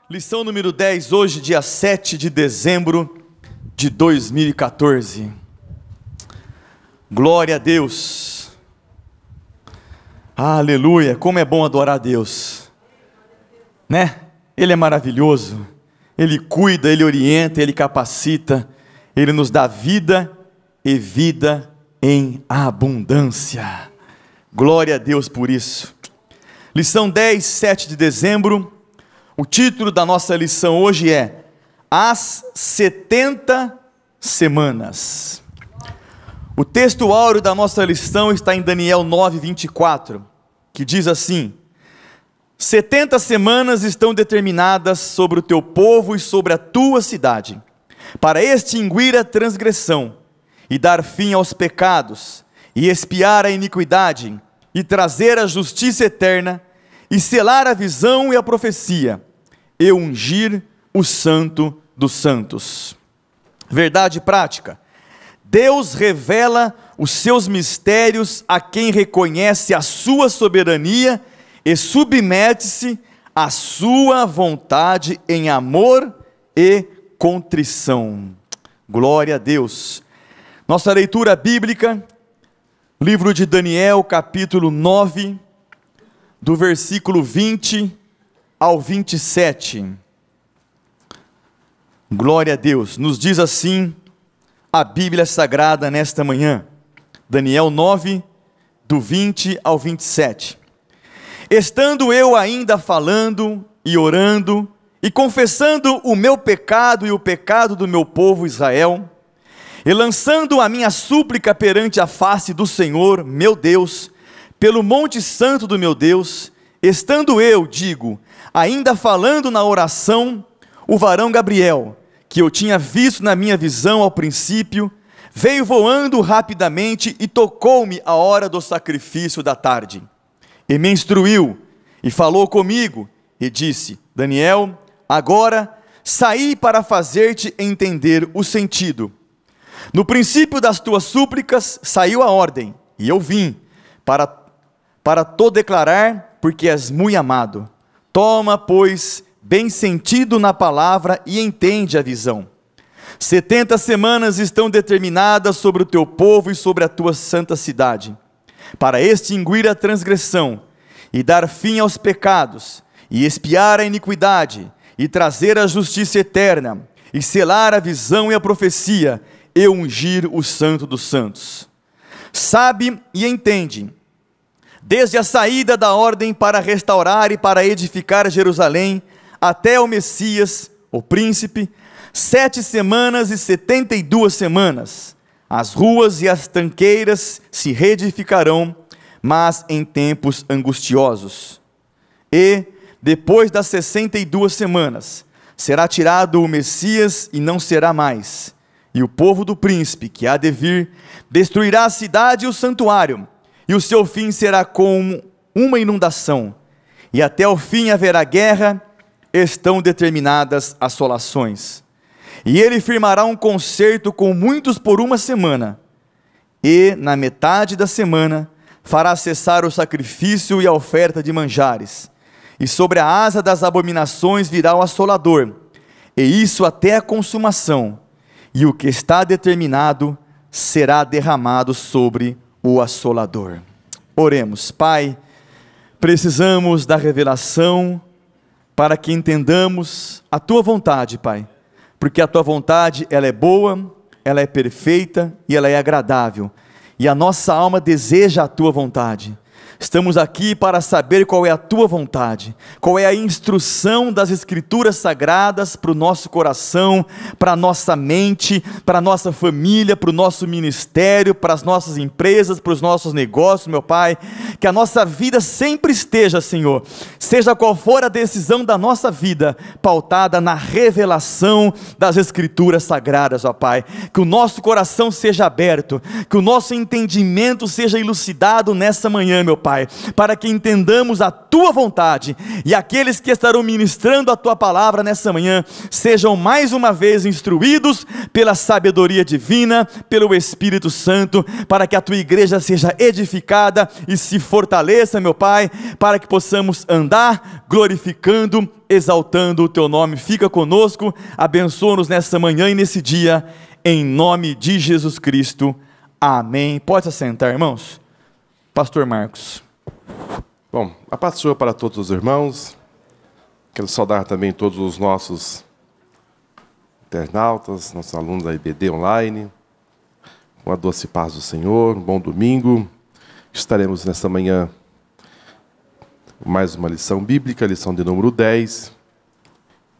Lição número 10, hoje, dia 7 de dezembro de 2014. Glória a Deus. Aleluia, como é bom adorar a Deus, né? Ele é maravilhoso, Ele cuida, Ele orienta, Ele capacita, Ele nos dá vida e vida em abundância. Glória a Deus por isso. Lição 10, 7 de dezembro. O título da nossa lição hoje é As 70 Semanas. O texto áureo da nossa lição está em Daniel 9, 24, que diz assim: 70 semanas estão determinadas sobre o teu povo e sobre a tua cidade, para extinguir a transgressão, e dar fim aos pecados, e expiar a iniquidade, e trazer a justiça eterna, e selar a visão e a profecia, e ungir o santo dos santos. Verdade prática: Deus revela os seus mistérios a quem reconhece a sua soberania e submete-se à sua vontade em amor e contrição. Glória a Deus. Nossa leitura bíblica, livro de Daniel, capítulo 9, do versículo 20 ao 27. Glória a Deus. Nos diz assim a Bíblia Sagrada nesta manhã. Daniel 9, do 20 ao 27. Estando eu ainda falando e orando e confessando o meu pecado e o pecado do meu povo Israel, e lançando a minha súplica perante a face do Senhor, meu Deus, pelo monte santo do meu Deus, estando eu, ainda falando na oração, o varão Gabriel, que eu tinha visto na minha visão ao princípio, veio voando rapidamente e tocou-me a hora do sacrifício da tarde. E me instruiu, e falou comigo, e disse: Daniel, agora saí para fazer-te entender o sentido. No princípio das tuas súplicas saiu a ordem, e eu vim para te declarar, porque és muito amado. Toma, pois, bem sentido na palavra e entende a visão. 70 semanas estão determinadas sobre o teu povo e sobre a tua santa cidade, para extinguir a transgressão, e dar fim aos pecados, e expiar a iniquidade, e trazer a justiça eterna, e selar a visão e a profecia, e ungir o santo dos santos. Sabe e entende, desde a saída da ordem para restaurar e para edificar Jerusalém, até o Messias, o príncipe, 7 semanas e 72 semanas, as ruas e as tanqueiras se reedificarão, mas em tempos angustiosos. E, depois das 62 semanas, será tirado o Messias e não será mais, e o povo do príncipe, que há de vir, destruirá a cidade e o santuário, e o seu fim será como uma inundação, e até o fim haverá guerra, estão determinadas assolações. E ele firmará um concerto com muitos por uma semana, e na metade da semana fará cessar o sacrifício e a oferta de manjares, e sobre a asa das abominações virá o assolador, e isso até a consumação, e o que está determinado será derramado sobre o assolador. Oremos. Pai, precisamos da revelação para que entendamos a tua vontade, Pai, porque a tua vontade, ela é boa, ela é perfeita e ela é agradável, e a nossa alma deseja a tua vontade. Estamos aqui para saber qual é a tua vontade, qual é a instrução das Escrituras Sagradas para o nosso coração, para a nossa mente, para a nossa família, para o nosso ministério, para as nossas empresas, para os nossos negócios, meu Pai. Que a nossa vida sempre esteja, Senhor, seja qual for a decisão da nossa vida, pautada na revelação das Escrituras Sagradas, ó Pai. Que o nosso coração seja aberto, que o nosso entendimento seja elucidado nessa manhã, meu Pai. Pai, para que entendamos a Tua vontade, e aqueles que estarão ministrando a Tua palavra nessa manhã, sejam mais uma vez instruídos pela sabedoria divina, pelo Espírito Santo, para que a Tua igreja seja edificada e se fortaleça, meu Pai, para que possamos andar glorificando, exaltando o Teu nome. Fica conosco, abençoa-nos nessa manhã e nesse dia, em nome de Jesus Cristo, amém. Pode se assentar, irmãos. Pastor Marcos. Bom, a paz do Senhor para todos os irmãos. Quero saudar também todos os nossos internautas, nossos alunos da IBD Online. Com a doce paz do Senhor, um bom domingo. Estaremos nesta manhã com mais uma lição bíblica, lição de número 10.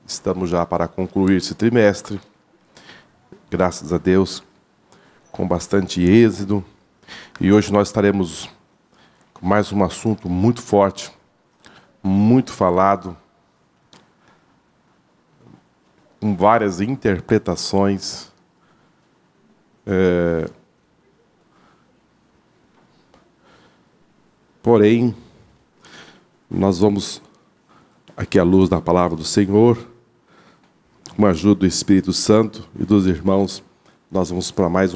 Estamos já para concluir esse trimestre. Graças a Deus, com bastante êxito. E hoje nós estaremos com mais um assunto muito forte, muito falado, com várias interpretações. Porém, nós vamos, aqui à luz da palavra do Senhor, com a ajuda do Espírito Santo e dos irmãos, nós vamos para mais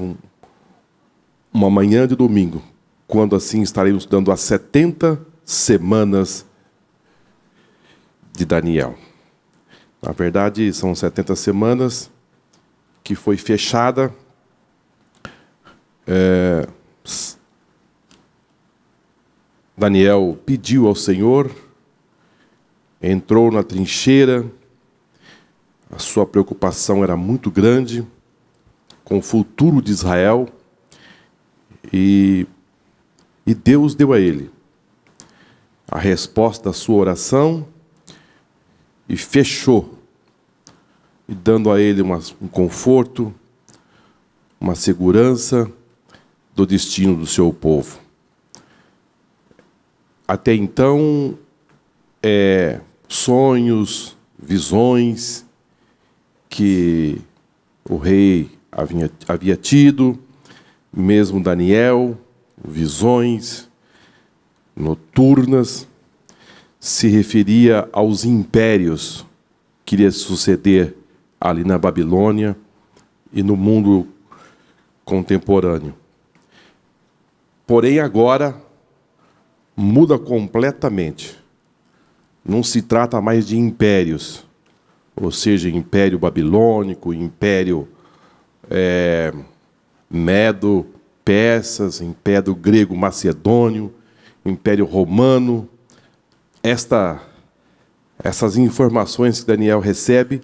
uma manhã de domingo, quando assim estaremos estudando as 70 semanas de Daniel. Na verdade, são 70 semanas que foi fechada. Daniel pediu ao Senhor, entrou na trincheira, a sua preocupação era muito grande com o futuro de Israel, e Deus deu a ele a resposta da sua oração e fechou, e dando a ele um conforto, uma segurança do destino do seu povo. Até então, sonhos, visões que o rei havia tido, mesmo Daniel, visões noturnas, se referia aos impérios que iria suceder ali na Babilônia e no mundo contemporâneo. Porém, agora muda completamente. Não se trata mais de impérios, ou seja, Império Babilônico, Império Medo-Persas, Império Grego-Macedônio, Império Romano. Essas informações que Daniel recebe,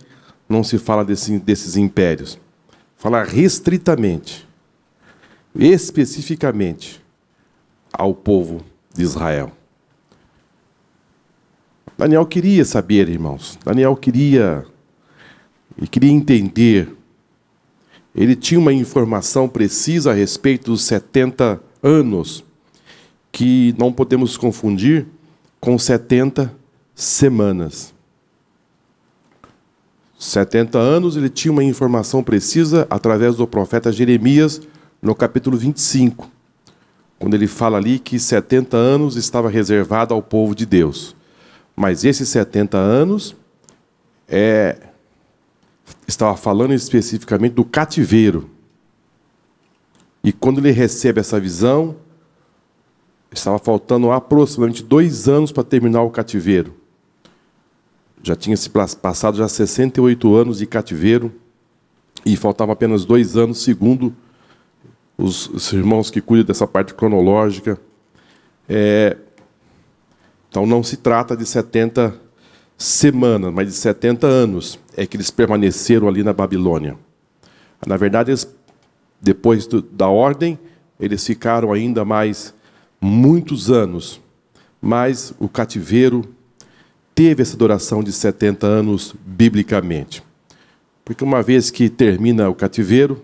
não se fala desses impérios. Fala restritamente, especificamente, ao povo de Israel. Daniel queria saber, irmãos. Daniel queria entender. Ele tinha uma informação precisa a respeito dos 70 anos, que não podemos confundir com 70 semanas. 70 anos, ele tinha uma informação precisa através do profeta Jeremias, no capítulo 25, quando ele fala ali que 70 anos estava reservado ao povo de Deus. Mas esses 70 anos estava falando especificamente do cativeiro. E quando ele recebe essa visão, estava faltando aproximadamente 2 anos para terminar o cativeiro. Já tinha se passado já 68 anos de cativeiro, e faltava apenas 2 anos, segundo os irmãos que cuidam dessa parte cronológica. Então não se trata de 70 semanas, mas de 70 anos é que eles permaneceram ali na Babilônia. Na verdade, depois da ordem, eles ficaram ainda mais muitos anos, mas o cativeiro teve essa duração de 70 anos biblicamente. Porque uma vez que termina o cativeiro,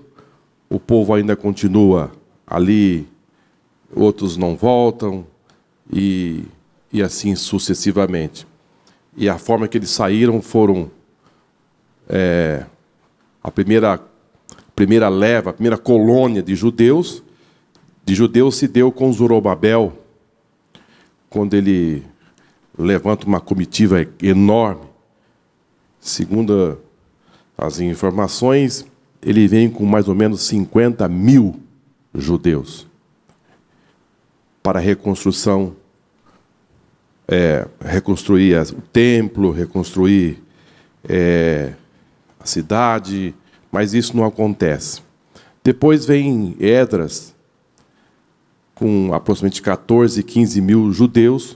o povo ainda continua ali, outros não voltam, e assim sucessivamente. E a forma que eles saíram foram a primeira leva, a primeira colônia de judeus se deu com Zorobabel, quando ele levanta uma comitiva enorme, segundo as informações, ele vem com mais ou menos 50 mil judeus para a reconstrução, reconstruir o templo, reconstruir a cidade, mas isso não acontece. Depois vem Esdras, com aproximadamente 14, 15 mil judeus,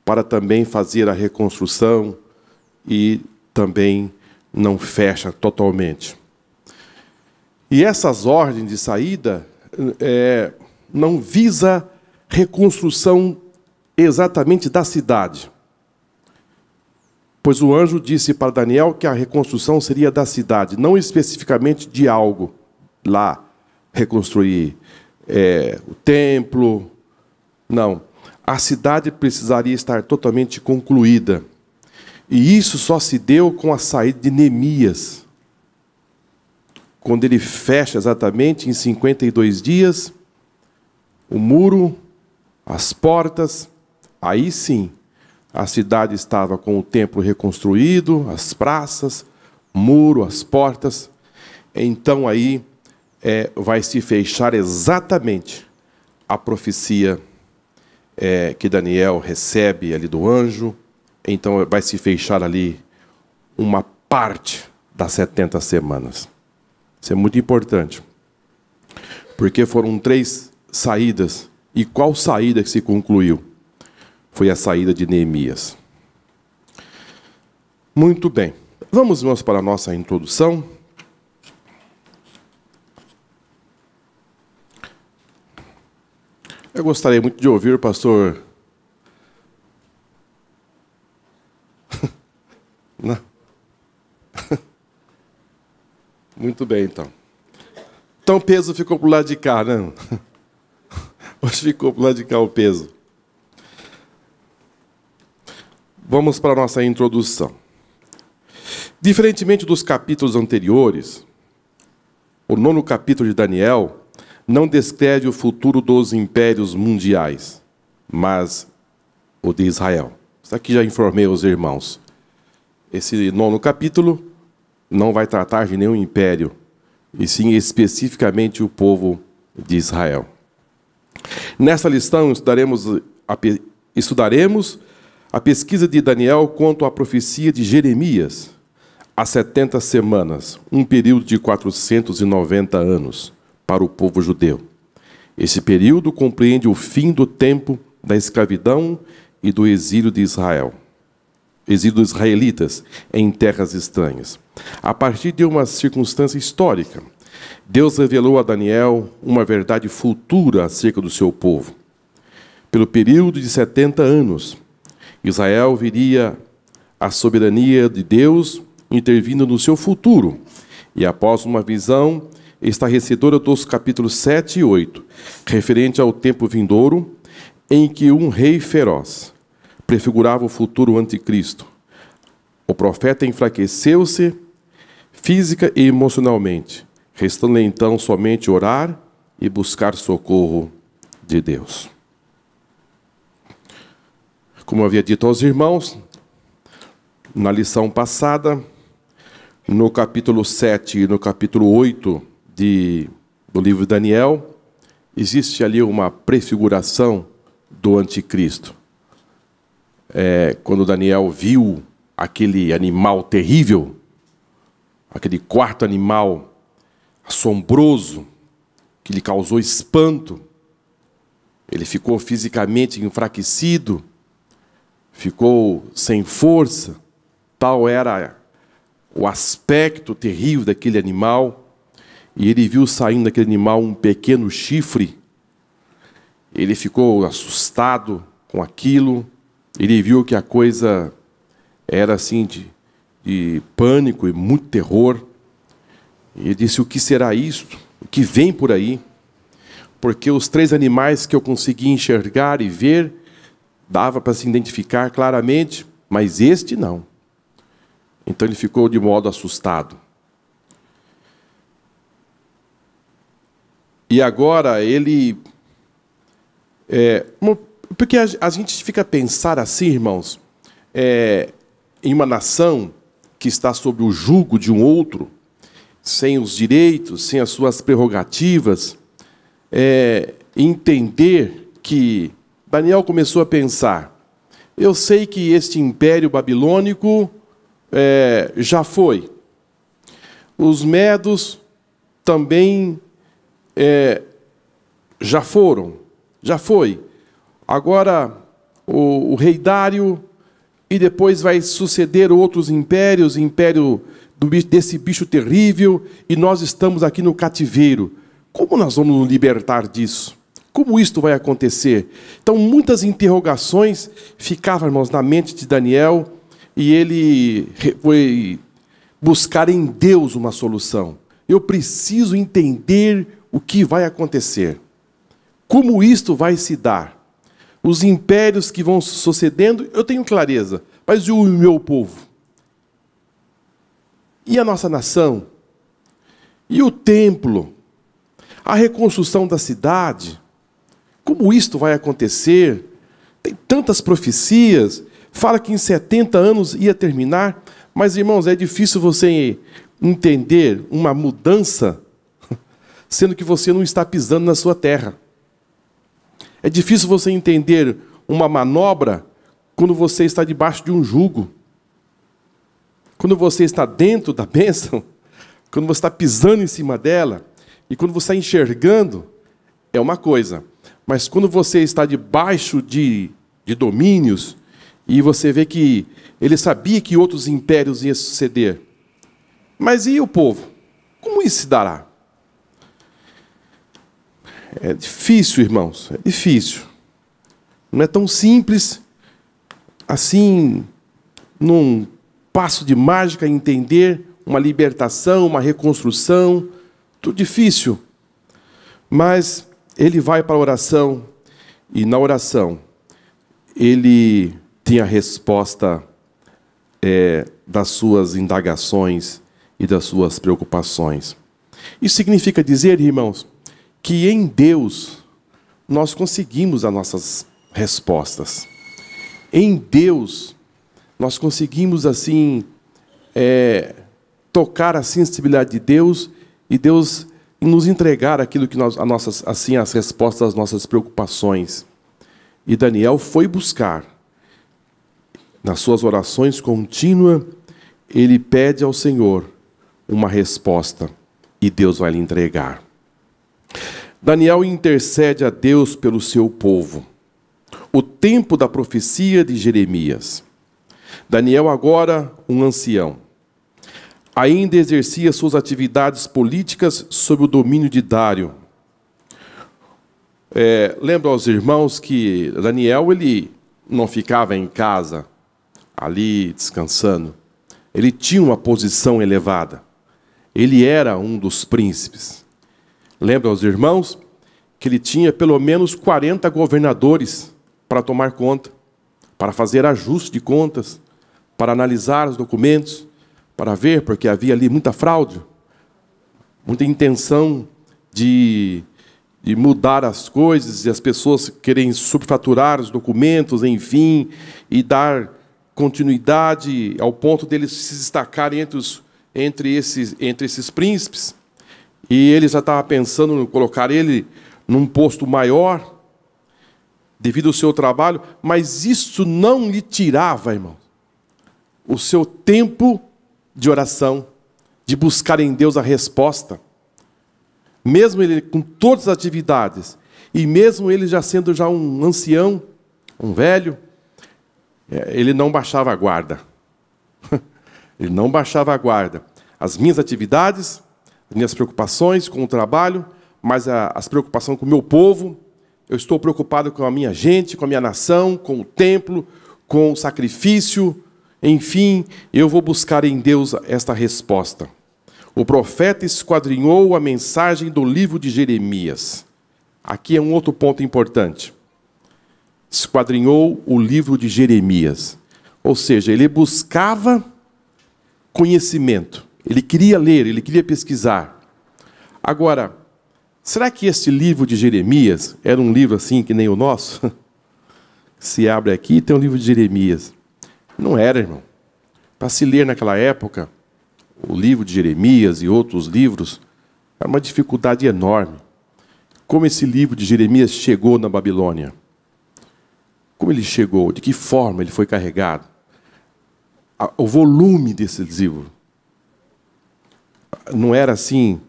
para também fazer a reconstrução, e também não fecha totalmente. E essas ordens de saída não visa reconstrução exatamente da cidade, pois o anjo disse para Daniel que a reconstrução seria da cidade, não especificamente de algo lá, reconstruir o templo, não. A cidade precisaria estar totalmente concluída. E isso só se deu com a saída de Neemias, quando ele fecha exatamente em 52 dias o muro, as portas. Aí sim, a cidade estava com o templo reconstruído, as praças, muro, as portas. Então aí vai se fechar exatamente a profecia que Daniel recebe ali do anjo. Então vai se fechar ali uma parte das 70 semanas. Isso é muito importante, porque foram 3 saídas. E qual saída que se concluiu? Foi a saída de Neemias. Muito bem. Vamos, irmãos, para a nossa introdução. Eu gostaria muito de ouvir o pastor... Não. Muito bem, então. Então o peso ficou para o lado de cá, né? Hoje ficou para o lado de cá o peso. Vamos para a nossa introdução. Diferentemente dos capítulos anteriores, o 9º capítulo de Daniel não descreve o futuro dos impérios mundiais, mas o de Israel. Isso aqui já informei aos irmãos. Esse 9º capítulo não vai tratar de nenhum império, e sim especificamente o povo de Israel. Nessa lição estudaremos a pesquisa de Daniel quanto à profecia de Jeremias, as 70 semanas, um período de 490 anos para o povo judeu. Esse período compreende o fim do tempo da escravidão e do exílio de Israel, exílio dos israelitas em terras estranhas. A partir de uma circunstância histórica, Deus revelou a Daniel uma verdade futura acerca do seu povo. Pelo período de 70 anos, Israel viria a soberania de Deus intervindo no seu futuro. E após uma visão estarrecedora dos capítulos 7 e 8, referente ao tempo vindouro, em que um rei feroz prefigurava o futuro anticristo, o profeta enfraqueceu-se física e emocionalmente, restando então somente orar e buscar socorro de Deus. Como eu havia dito aos irmãos, na lição passada, no capítulo 7 e no capítulo 8 do livro de Daniel, existe ali uma prefiguração do anticristo. Quando Daniel viu aquele animal terrível, aquele 4º animal assombroso, que lhe causou espanto, ele ficou fisicamente enfraquecido, ficou sem força, tal era o aspecto terrível daquele animal, e ele viu saindo daquele animal um pequeno chifre. Ele ficou assustado com aquilo, ele viu que a coisa era assim de pânico e muito terror. E ele disse: o que será isto? O que vem por aí? Porque os 3 animais que eu consegui enxergar e ver, dava para se identificar claramente, mas este não. Então ele ficou de modo assustado. E agora ele... Porque a gente fica a pensar assim, irmãos, em uma nação que está sob o jugo de um outro, sem os direitos, sem as suas prerrogativas, entender que Daniel começou a pensar, eu sei que este império babilônico já foi. Os medos também já foram, já foi. Agora o rei Dário, e depois vai suceder outros impérios, império desse bicho terrível, e nós estamos aqui no cativeiro. Como nós vamos nos libertar disso? Como isto vai acontecer? Então, muitas interrogações ficavam, irmãos, na mente de Daniel, e ele foi buscar em Deus uma solução. Eu preciso entender o que vai acontecer. Como isto vai se dar? Os impérios que vão sucedendo, eu tenho clareza. Mas e o meu povo? E a nossa nação? E o templo? A reconstrução da cidade? Como isto vai acontecer? Tem tantas profecias. Fala que em 70 anos ia terminar. Mas, irmãos, é difícil você entender uma mudança, sendo que você não está pisando na sua terra. É difícil você entender uma manobra quando você está debaixo de um jugo. Quando você está dentro da bênção, quando você está pisando em cima dela, e quando você está enxergando, é uma coisa. Mas quando você está debaixo de domínios, e você vê que ele sabia que outros impérios iam suceder. Mas e o povo? Como isso se dará? É difícil, irmãos, é difícil. Não é tão simples assim, num passo de mágica, entender uma libertação, uma reconstrução, tudo difícil. Mas ele vai para a oração, e na oração ele tem a resposta das suas indagações e das suas preocupações. Isso significa dizer, irmãos, que em Deus nós conseguimos as nossas respostas. Em Deus nós conseguimos assim tocar a sensibilidade de Deus e Deus nos entregar aquilo que as respostas às nossas preocupações. E Daniel foi buscar, nas suas orações contínuas, ele pede ao Senhor uma resposta e Deus vai lhe entregar. Daniel intercede a Deus pelo seu povo. O tempo da profecia de Jeremias. Daniel, agora um ancião, ainda exercia suas atividades políticas sob o domínio de Dário. Lembro aos irmãos que Daniel ele não ficava em casa, ali descansando. Ele tinha uma posição elevada. Ele era um dos príncipes. Lembra aos irmãos que ele tinha pelo menos 40 governadores para tomar conta, para fazer ajuste de contas, para analisar os documentos, para ver, porque havia ali muita fraude, muita intenção de mudar as coisas, e as pessoas querem subfaturar os documentos, enfim, e dar continuidade ao ponto deles se destacarem entre esses príncipes. E ele já estava pensando em colocar ele num posto maior, devido ao seu trabalho, mas isso não lhe tirava, irmão, o seu tempo de oração, de buscar em Deus a resposta. Mesmo ele com todas as atividades, e mesmo ele já sendo um ancião, um velho, ele não baixava a guarda. Ele não baixava a guarda. As minhas atividades, as minhas preocupações com o trabalho, mas as preocupações com o meu povo, eu estou preocupado com a minha gente, com a minha nação, com o templo, com o sacrifício, enfim, eu vou buscar em Deus esta resposta. O profeta esquadrinhou a mensagem do livro de Jeremias. Aqui é um outro ponto importante. Esquadrinhou o livro de Jeremias. Ou seja, ele buscava conhecimento. Ele queria ler, ele queria pesquisar. Agora, será que este livro de Jeremias era um livro assim que nem o nosso? se abre aqui, tem o livro de Jeremias. Não era, irmão. Para se ler naquela época, o livro de Jeremias e outros livros, era uma dificuldade enorme. Como esse livro de Jeremias chegou na Babilônia? Como ele chegou? De que forma ele foi carregado? O volume desse livro. Não era assim,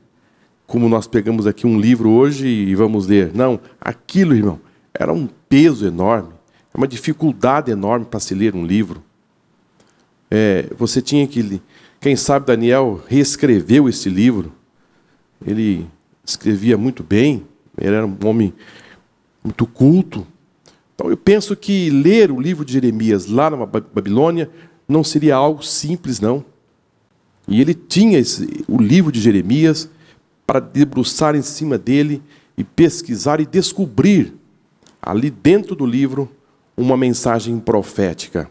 como nós pegamos aqui um livro hoje e vamos ler. Não, aquilo, irmão, era um peso enorme. É uma dificuldade enorme para se ler um livro. Você tinha que... Quem sabe Daniel reescreveu esse livro. Ele escrevia muito bem. Ele era um homem muito culto. Então eu penso que ler o livro de Jeremias lá na Babilônia não seria algo simples, não. E ele tinha o livro de Jeremias para debruçar em cima dele e pesquisar e descobrir ali dentro do livro uma mensagem profética.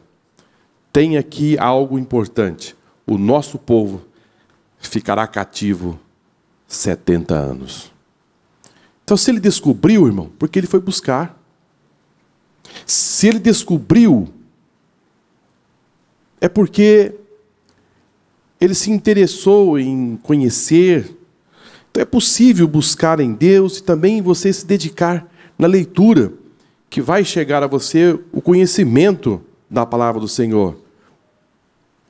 Tem aqui algo importante. O nosso povo ficará cativo 70 anos. Então, se ele descobriu, irmão, porque ele foi buscar. Se ele descobriu, é porque ele se interessou em conhecer. Então, é possível buscar em Deus e também você se dedicar na leitura, que vai chegar a você o conhecimento da palavra do Senhor.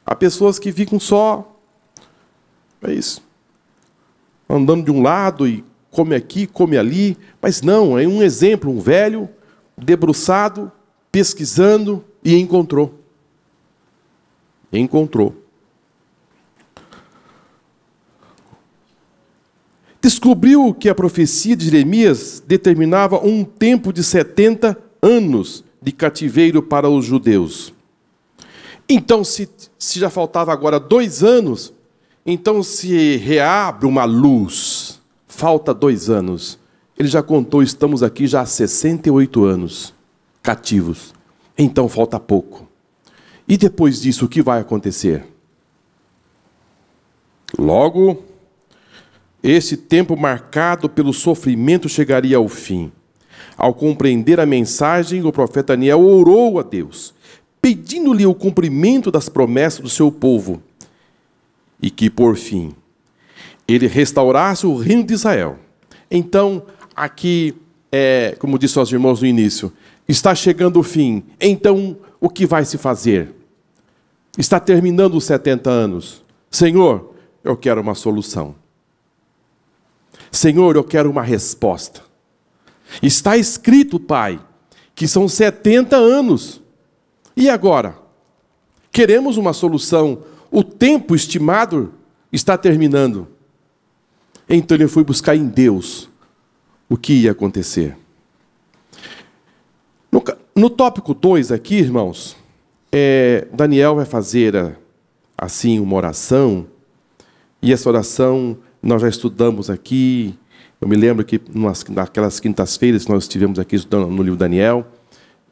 Há pessoas que ficam só, andando de um lado e come aqui, come ali, mas não, é um exemplo, um velho debruçado, pesquisando e encontrou. Descobriu que a profecia de Jeremias determinava um tempo de 70 anos de cativeiro para os judeus. Então, se já faltava agora 2 anos, então se reabre uma luz, falta 2 anos. Ele já contou, estamos aqui já há 68 anos cativos. Então falta pouco. E depois disso, o que vai acontecer? Logo, esse tempo marcado pelo sofrimento chegaria ao fim. Ao compreender a mensagem, o profeta Daniel orou a Deus, pedindo-lhe o cumprimento das promessas do seu povo, e que, por fim, ele restaurasse o reino de Israel. Então, aqui, como disse aos irmãos no início, está chegando o fim. Então, o que vai se fazer? Está terminando os 70 anos. Senhor, eu quero uma solução. Senhor, eu quero uma resposta. Está escrito, Pai, que são 70 anos. E agora? Queremos uma solução. O tempo estimado está terminando. Então ele foi buscar em Deus o que ia acontecer. No tópico 2 aqui, irmãos, Daniel vai fazer assim uma oração. E essa oração nós já estudamos aqui. Eu me lembro que naquelas quintas-feiras que nós estivemos aqui estudando no livro Daniel,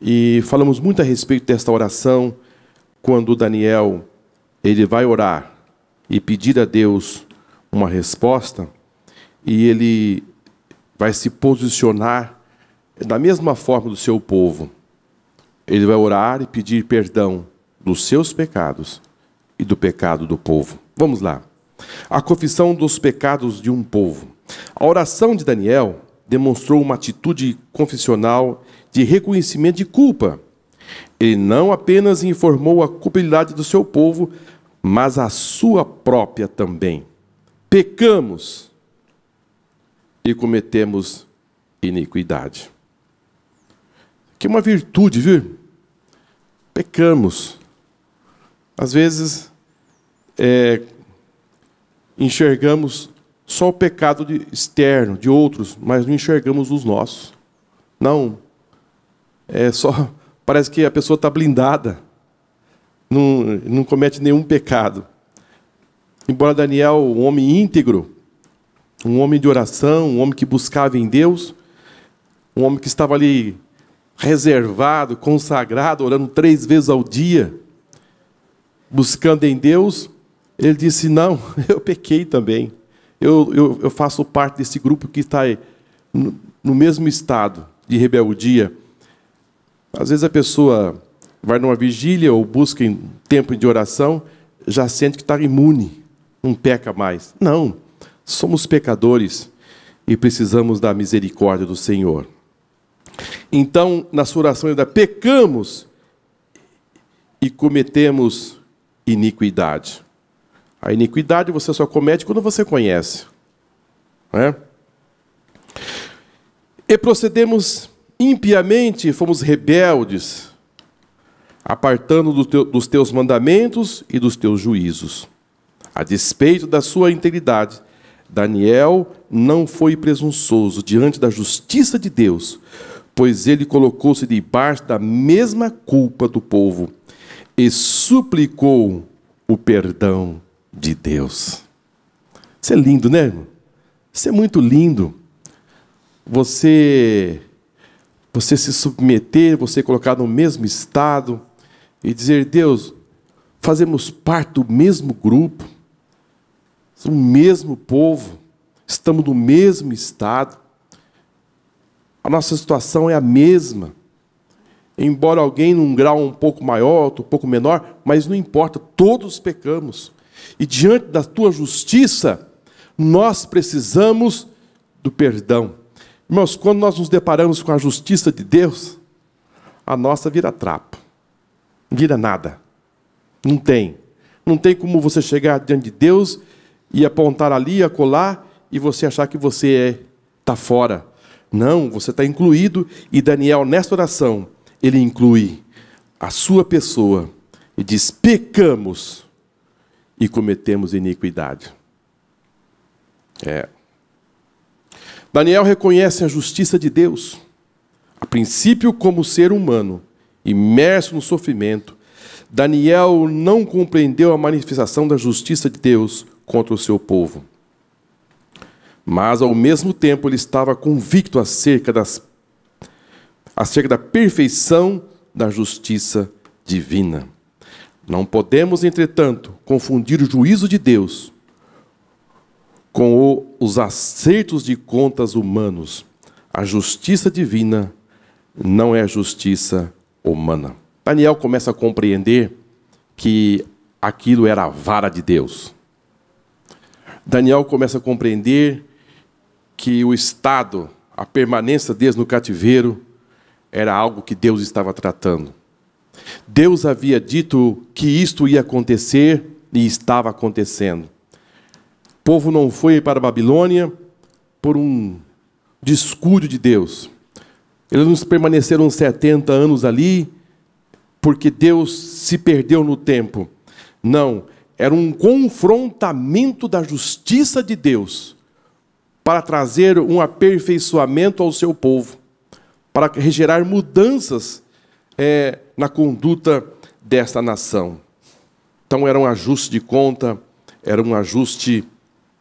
e falamos muito a respeito desta oração, quando Daniel ele vai orar e pedir a Deus uma resposta, e ele vai se posicionar da mesma forma do seu povo. Ele vai orar e pedir perdão dos seus pecados e do pecado do povo. Vamos lá. A confissão dos pecados de um povo. A oração de Daniel demonstrou uma atitude confessional de reconhecimento de culpa. Ele não apenas informou a culpabilidade do seu povo, mas a sua própria também. Pecamos e cometemos iniquidade. Que é uma virtude, viu? Pecamos. Às vezes, enxergamos só o pecado externo de outros, mas não enxergamos os nossos. Não. Parece que a pessoa está blindada. Não comete nenhum pecado. Embora Daniel, um homem íntegro, um homem de oração, um homem que buscava em Deus, um homem que estava ali reservado, consagrado, orando 3 vezes ao dia, buscando em Deus, ele disse, não, eu pequei também. Eu faço parte desse grupo que está no mesmo estado de rebeldia. Às vezes a pessoa vai numa vigília ou busca em tempo de oração, já sente que está imune, não peca mais. Não, somos pecadores e precisamos da misericórdia do Senhor. Então, na sua oração ainda pecamos e cometemos iniquidade. A iniquidade você só comete quando você conhece. Não é? E procedemos impiamente, fomos rebeldes, apartando dos teus mandamentos e dos teus juízos. A despeito da sua integridade, Daniel não foi presunçoso diante da justiça de Deus, pois ele colocou-se debaixo da mesma culpa do povo e suplicou o perdão de Deus. Isso é lindo, né, irmão? Isso é muito lindo. Você se submeter, você colocar no mesmo estado e dizer: Deus, fazemos parte do mesmo grupo, somos o mesmo povo, estamos no mesmo estado, a nossa situação é a mesma, embora alguém num grau um pouco maior, outro um pouco menor, mas não importa, todos pecamos, e diante da tua justiça, nós precisamos do perdão. Irmãos, quando nós nos deparamos com a justiça de Deus, a nossa vira trapo, não vira nada, não tem como você chegar diante de Deus e apontar ali, acolá, e você achar que você está fora. Não, você está incluído, e Daniel, nesta oração, ele inclui a sua pessoa e diz: pecamos e cometemos iniquidade. Daniel reconhece a justiça de Deus, a princípio como ser humano, imerso no sofrimento. Daniel não compreendeu a manifestação da justiça de Deus contra o seu povo. Mas, ao mesmo tempo, ele estava convicto acerca da perfeição da justiça divina. Não podemos, entretanto, confundir o juízo de Deus com os acertos de contas humanos. A justiça divina não é justiça humana. Daniel começa a compreender que aquilo era a vara de Deus. Daniel começa a compreender que o estado, a permanência deles no cativeiro, era algo que Deus estava tratando. Deus havia dito que isto ia acontecer e estava acontecendo. O povo não foi para a Babilônia por um descuido de Deus. Eles não permaneceram 70 anos ali porque Deus se perdeu no tempo. Não, era um confrontamento da justiça de Deus para trazer um aperfeiçoamento ao seu povo, para gerar mudanças na conduta desta nação. Então era um ajuste de conta, era um ajuste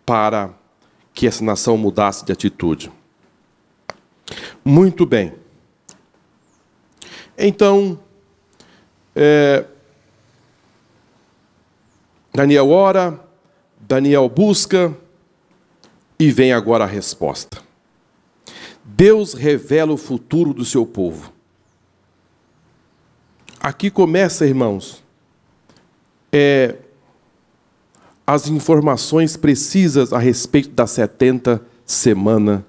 para que essa nação mudasse de atitude. Muito bem. Então, Daniel ora, Daniel busca, e vem agora a resposta. Deus revela o futuro do seu povo. Aqui começa, irmãos, as informações precisas a respeito das 70 semanas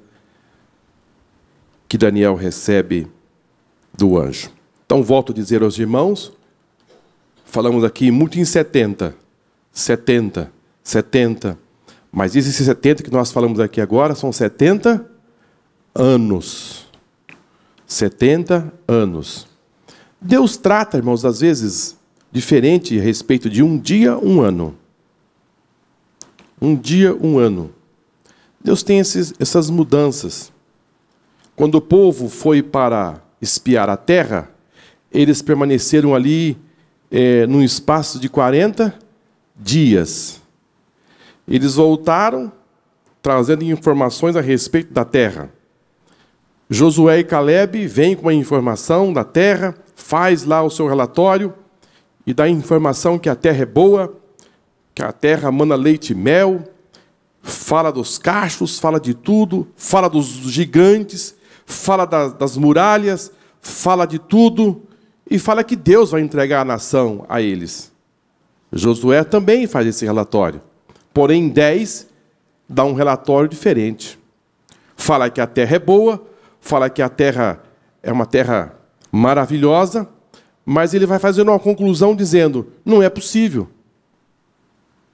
que Daniel recebe do anjo. Então, volto a dizer aos irmãos, falamos aqui muito em 70, mas esses 70 que nós falamos aqui agora são 70 anos. 70 anos. Deus trata, irmãos, às vezes, diferente a respeito de um dia, um ano. Um dia, um ano. Deus tem essas mudanças. Quando o povo foi para espiar a terra, eles permaneceram ali num espaço de 40 dias. Eles voltaram, trazendo informações a respeito da terra. Josué e Caleb vêm com a informação da terra, faz lá o seu relatório, e dá a informação que a terra é boa, que a terra mana leite e mel, fala dos cachos, fala de tudo, fala dos gigantes, fala das muralhas, fala de tudo e fala que Deus vai entregar a nação a eles. Josué também faz esse relatório. Porém, 10 dá um relatório diferente. Fala que a terra é boa, fala que a terra é uma terra maravilhosa, mas ele vai fazendo uma conclusão dizendo, não é possível.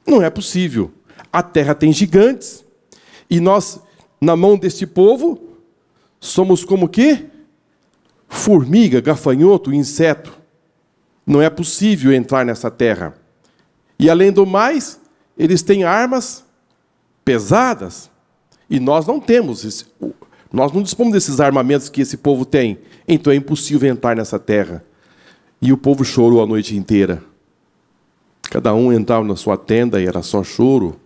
Não é possível. A terra tem gigantes, e nós, na mão deste povo, somos como o quê? Formiga, gafanhoto, inseto. Não é possível entrar nessa terra. E além do mais, eles têm armas pesadas. E nós não temos, nós não dispomos desses armamentos que esse povo tem. Então é impossível entrar nessa terra. E o povo chorou a noite inteira. Cada um entrava na sua tenda e era só choro.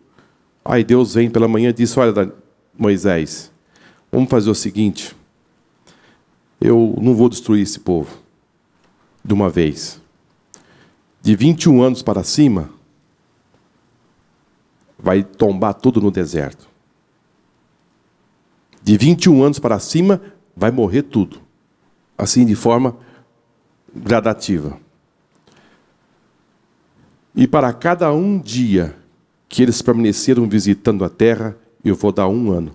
Aí Deus vem pela manhã e disse, olha, Moisés, vamos fazer o seguinte, eu não vou destruir esse povo de uma vez. De 21 anos para cima, vai tombar tudo no deserto. De 21 anos para cima, vai morrer tudo. Assim, de forma gradativa. E para cada um dia que eles permaneceram visitando a terra, eu vou dar 1 ano.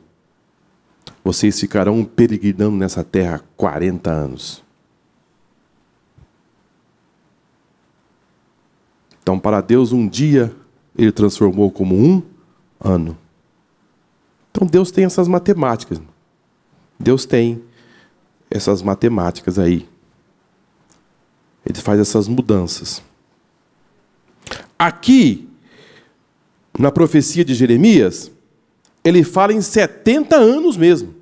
Vocês ficarão peregrinando nessa terra 40 anos. Então, para Deus, um dia, Ele transformou como 1 ano. Então, Deus tem essas matemáticas. Deus tem essas matemáticas aí. Ele faz essas mudanças. Aqui, na profecia de Jeremias, ele fala em 70 anos mesmo.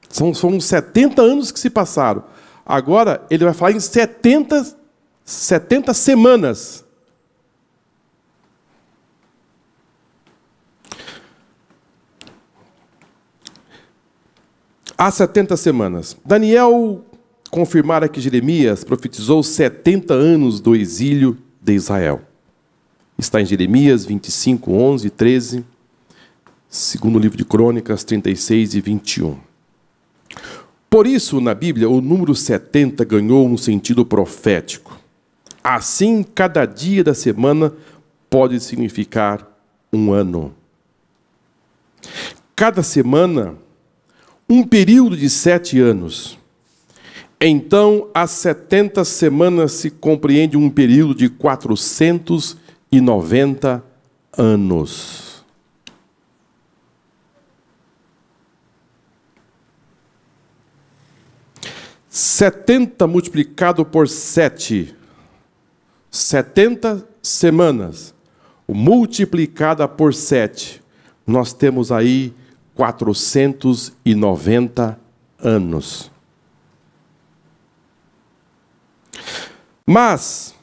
São 70 anos que se passaram. Agora, ele vai falar em 70 semanas. Há 70 semanas. Daniel confirmara que Jeremias profetizou 70 anos do exílio de Israel. Está em Jeremias 25, 11 e 13, segundo livro de Crônicas 36 e 21. Por isso, na Bíblia, o número 70 ganhou um sentido profético. Assim, cada dia da semana pode significar 1 ano. Cada semana, um período de 7 anos. Então, as 70 semanas se compreende um período de 490 anos. Setenta multiplicado por 7, 70 semanas, multiplicada por 7, nós temos aí 490 anos. Mas,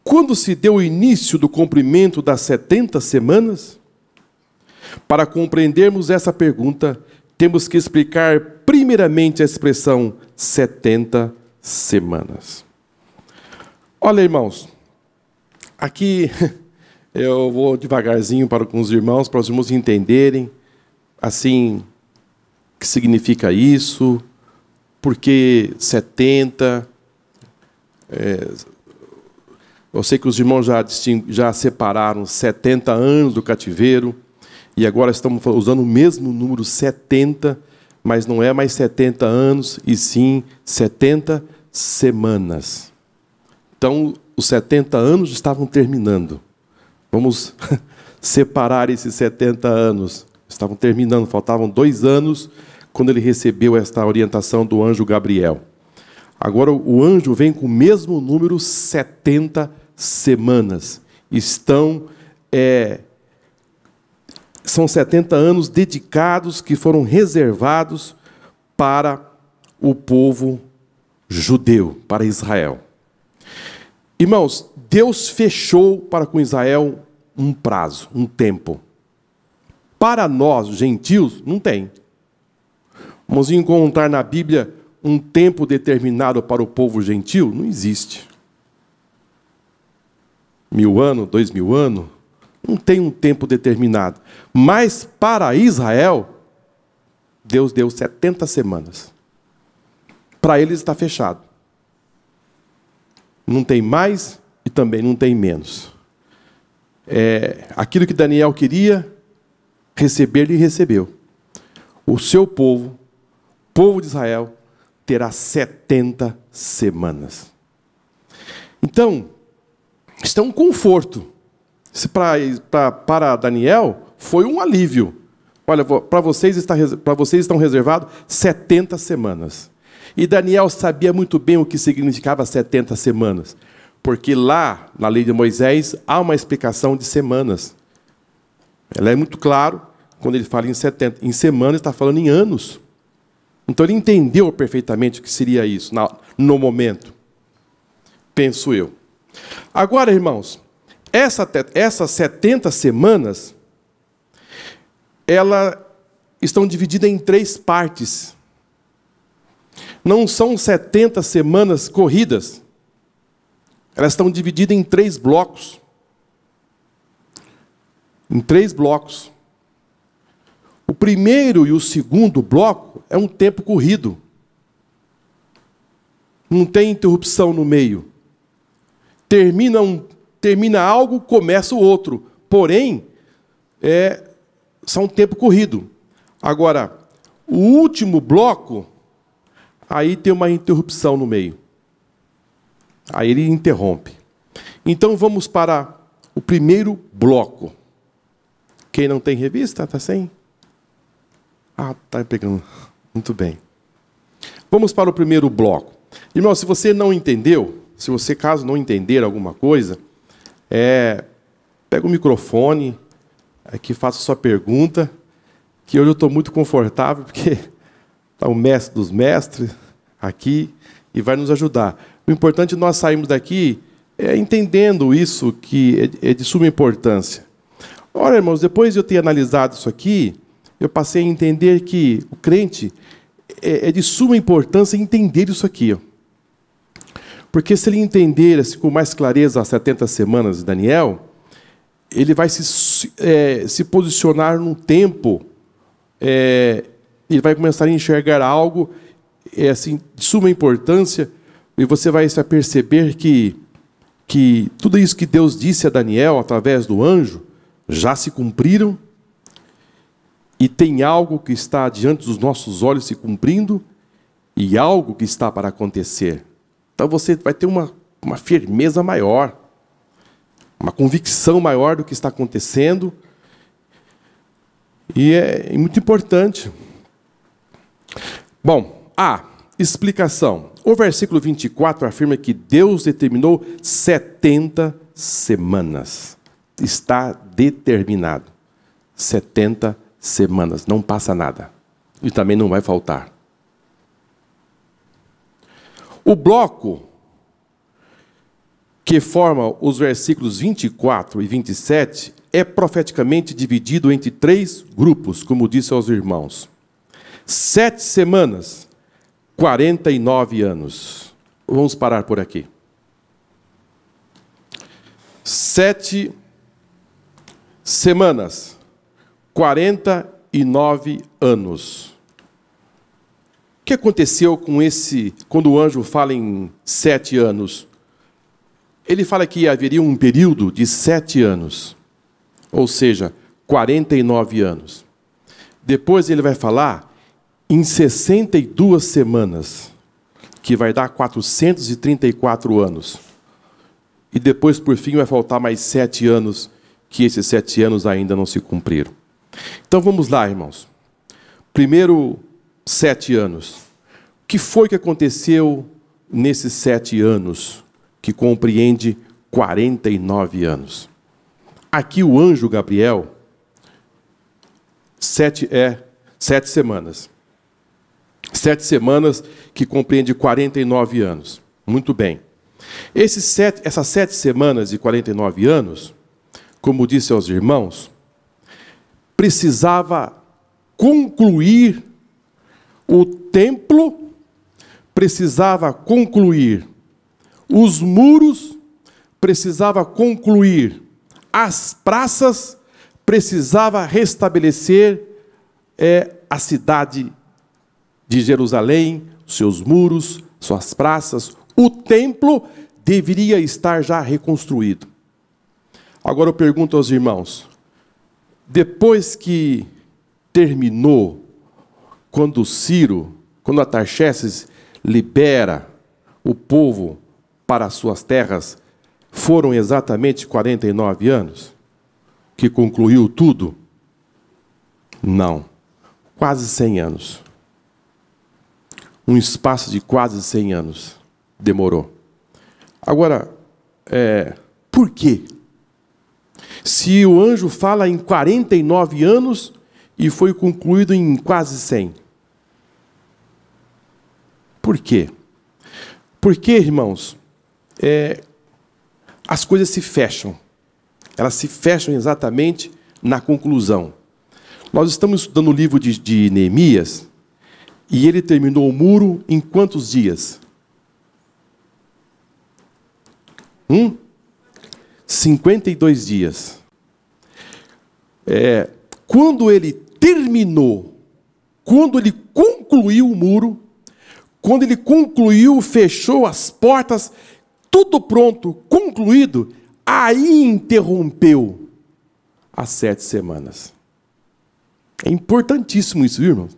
quando se deu o início do cumprimento das 70 semanas? Para compreendermos essa pergunta, temos que explicar primeiramente a expressão 70 semanas. Olha, irmãos, aqui eu vou devagarzinho para com os irmãos entenderem, assim, o que significa isso, porque 70... eu sei que os irmãos já separaram 70 anos do cativeiro, e agora estamos usando o mesmo número 70, mas não é mais 70 anos, e sim 70 semanas. Então, os 70 anos estavam terminando. Vamos separar esses 70 anos. Estavam terminando, faltavam 2 anos, quando ele recebeu esta orientação do anjo Gabriel. Agora, o anjo vem com o mesmo número, 70 semanas. São 70 anos dedicados, que foram reservados para o povo judeu, para Israel. Irmãos, Deus fechou para com Israel um prazo, um tempo. Para nós, gentios, não tem. Vamos encontrar na Bíblia um tempo determinado para o povo gentil? Não existe. 1000 anos, 2000 anos, não tem um tempo determinado. Mas para Israel, Deus deu 70 semanas. para eles está fechado. Não tem mais e também não tem menos. Aquilo que Daniel queria receber, ele recebeu. O seu povo, povo de Israel, terá 70 semanas. Então, isso é um conforto. Para Daniel, foi um alívio. Olha, para vocês estão reservados 70 semanas. E Daniel sabia muito bem o que significava 70 semanas. Porque lá, na lei de Moisés, há uma explicação de semanas. Ela é muito claro, quando ele fala em 70. Em semanas, está falando em anos. Então, ele entendeu perfeitamente o que seria isso, no momento. Penso eu. Agora, irmãos, essas 70 semanas, elas estão divididas em 3 partes. Não são 70 semanas corridas. Elas estão divididas em 3 blocos. Em 3 blocos. O primeiro e o segundo bloco é um tempo corrido. Não tem interrupção no meio. Termina algo, começa o outro. Porém, são tempo corrido. Agora, o último bloco, aí tem uma interrupção no meio. Aí ele interrompe. Então, vamos para o primeiro bloco. Quem não tem revista, está sem? Está pegando. Muito bem. Vamos para o primeiro bloco. Irmão, se você não entendeu, caso não entender alguma coisa, pega o microfone, aqui faça a sua pergunta, que hoje eu estou muito confortável, porque está o mestre dos mestres aqui e vai nos ajudar. O importante é nós sairmos daqui entendendo isso, que é de suma importância. Ora, irmãos, depois de eu ter analisado isso aqui, eu passei a entender que o crente é de suma importância entender isso aqui. Porque se ele entender assim, com mais clareza as 70 semanas de Daniel, ele vai se posicionar num tempo, ele vai começar a enxergar algo assim, de suma importância, e você vai se perceber que tudo isso que Deus disse a Daniel através do anjo já se cumpriram, e tem algo que está diante dos nossos olhos se cumprindo, e algo que está para acontecer. Então você vai ter uma firmeza maior, uma convicção maior do que está acontecendo, e é muito importante. Bom, explicação. O versículo 24 afirma que Deus determinou 70 semanas. Está determinado. 70 semanas. Não passa nada. E também não vai faltar. O bloco que forma os versículos 24 e 27 é profeticamente dividido entre 3 grupos, como disse aos irmãos. 7 semanas, 49 anos. Vamos parar por aqui. 7 semanas, 49 anos. O que aconteceu com quando o anjo fala em 7 anos? Ele fala que haveria um período de 7 anos, ou seja, 49 anos. Depois ele vai falar em 62 semanas, que vai dar 434 anos. E depois, por fim, vai faltar mais 7 anos, que esses 7 anos ainda não se cumpriram. Então vamos lá, irmãos. Primeiro, 7 anos. O que foi que aconteceu nesses 7 anos, que compreende 49 anos? Aqui o anjo Gabriel, 7 semanas. 7 semanas que compreende 49 anos. Muito bem. Essas 7 semanas de 49 anos, como disse aos irmãos, precisava concluir o templo, precisava concluir os muros, precisava concluir as praças, precisava restabelecer a cidade de Jerusalém, seus muros, suas praças, o templo deveria estar já reconstruído. Agora eu pergunto aos irmãos, depois que terminou, quando Artaxerxes libera o povo para as suas terras, foram exatamente 49 anos que concluiu tudo? Não, quase 100 anos. Um espaço de quase 100 anos demorou. Agora, por quê? Se o anjo fala em 49 anos e foi concluído em quase 100. Por quê? Porque, irmãos, as coisas se fecham. Elas se fecham exatamente na conclusão. Nós estamos estudando o livro de Neemias, e ele terminou o muro em quantos dias? 52 dias. Quando ele terminou, quando ele concluiu o muro, quando ele concluiu, fechou as portas, tudo pronto, concluído, aí interrompeu as 7 semanas. É importantíssimo isso, viu, irmãos?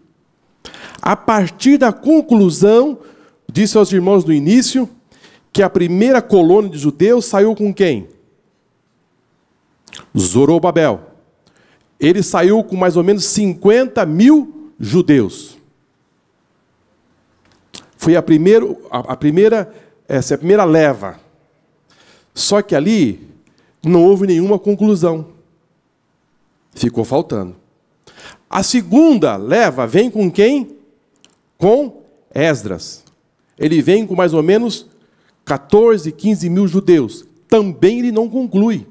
A partir da conclusão, disse aos irmãos no início, que a primeira colônia de judeus saiu com quem? Zorobabel. Ele saiu com mais ou menos 50 mil judeus. Foi a primeira leva. Só que ali não houve nenhuma conclusão. Ficou faltando. A segunda leva vem com quem? Com Esdras. Ele vem com mais ou menos 14, 15 mil judeus. Também ele não conclui.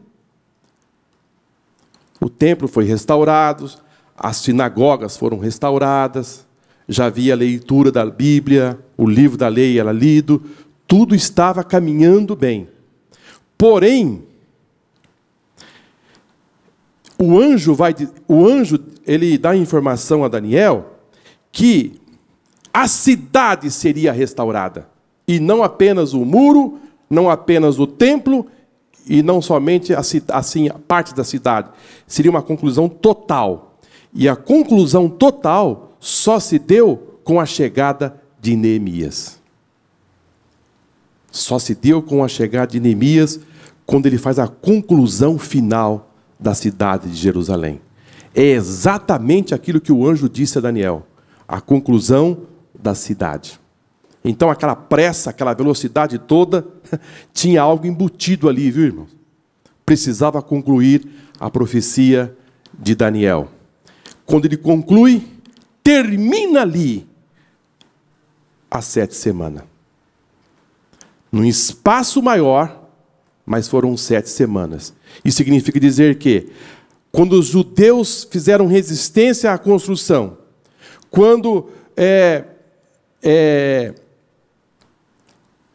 O templo foi restaurado, as sinagogas foram restauradas, já havia a leitura da Bíblia, o livro da lei era lido, tudo estava caminhando bem. Porém, o anjo ele dá informação a Daniel que a cidade seria restaurada. E não apenas o muro, não apenas o templo, e não somente a parte da cidade. Seria uma conclusão total. E a conclusão total só se deu com a chegada de Neemias. Só se deu com a chegada de Neemias, quando ele faz a conclusão final da cidade de Jerusalém. É exatamente aquilo que o anjo disse a Daniel, a conclusão da cidade. Então aquela pressa, aquela velocidade toda, tinha algo embutido ali, viu, irmãos? Precisava concluir a profecia de Daniel. Quando ele conclui, termina ali as 7 semanas. Num espaço maior, mas foram 7 semanas. Isso significa dizer que, quando os judeus fizeram resistência à construção, quando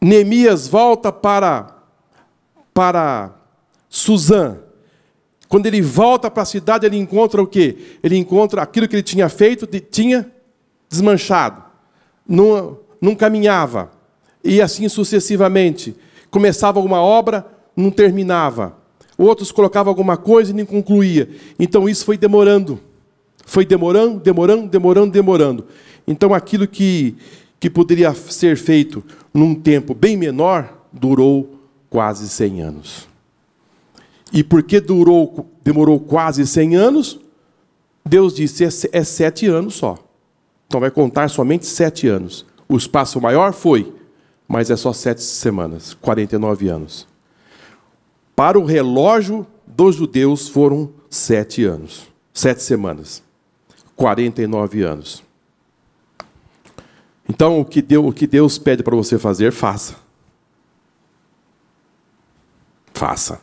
Neemias volta para Suzã, quando ele volta para a cidade, ele encontra o quê? Ele encontra aquilo que ele tinha feito, tinha desmanchado, não caminhava, e assim sucessivamente. Começava uma obra, não terminava. Outros colocavam alguma coisa e não concluía. Então isso foi demorando. Foi demorando. Então aquilo que poderia ser feito num tempo bem menor, durou quase 100 anos. E porque demorou quase 100 anos, Deus disse, é 7 anos só. Então vai contar somente 7 anos. O espaço maior foi, mas é só 7 semanas, 49 anos. Para o relógio dos judeus foram 7 anos, 7 semanas, 49 anos. Então, o que Deus pede para você fazer, faça. Faça.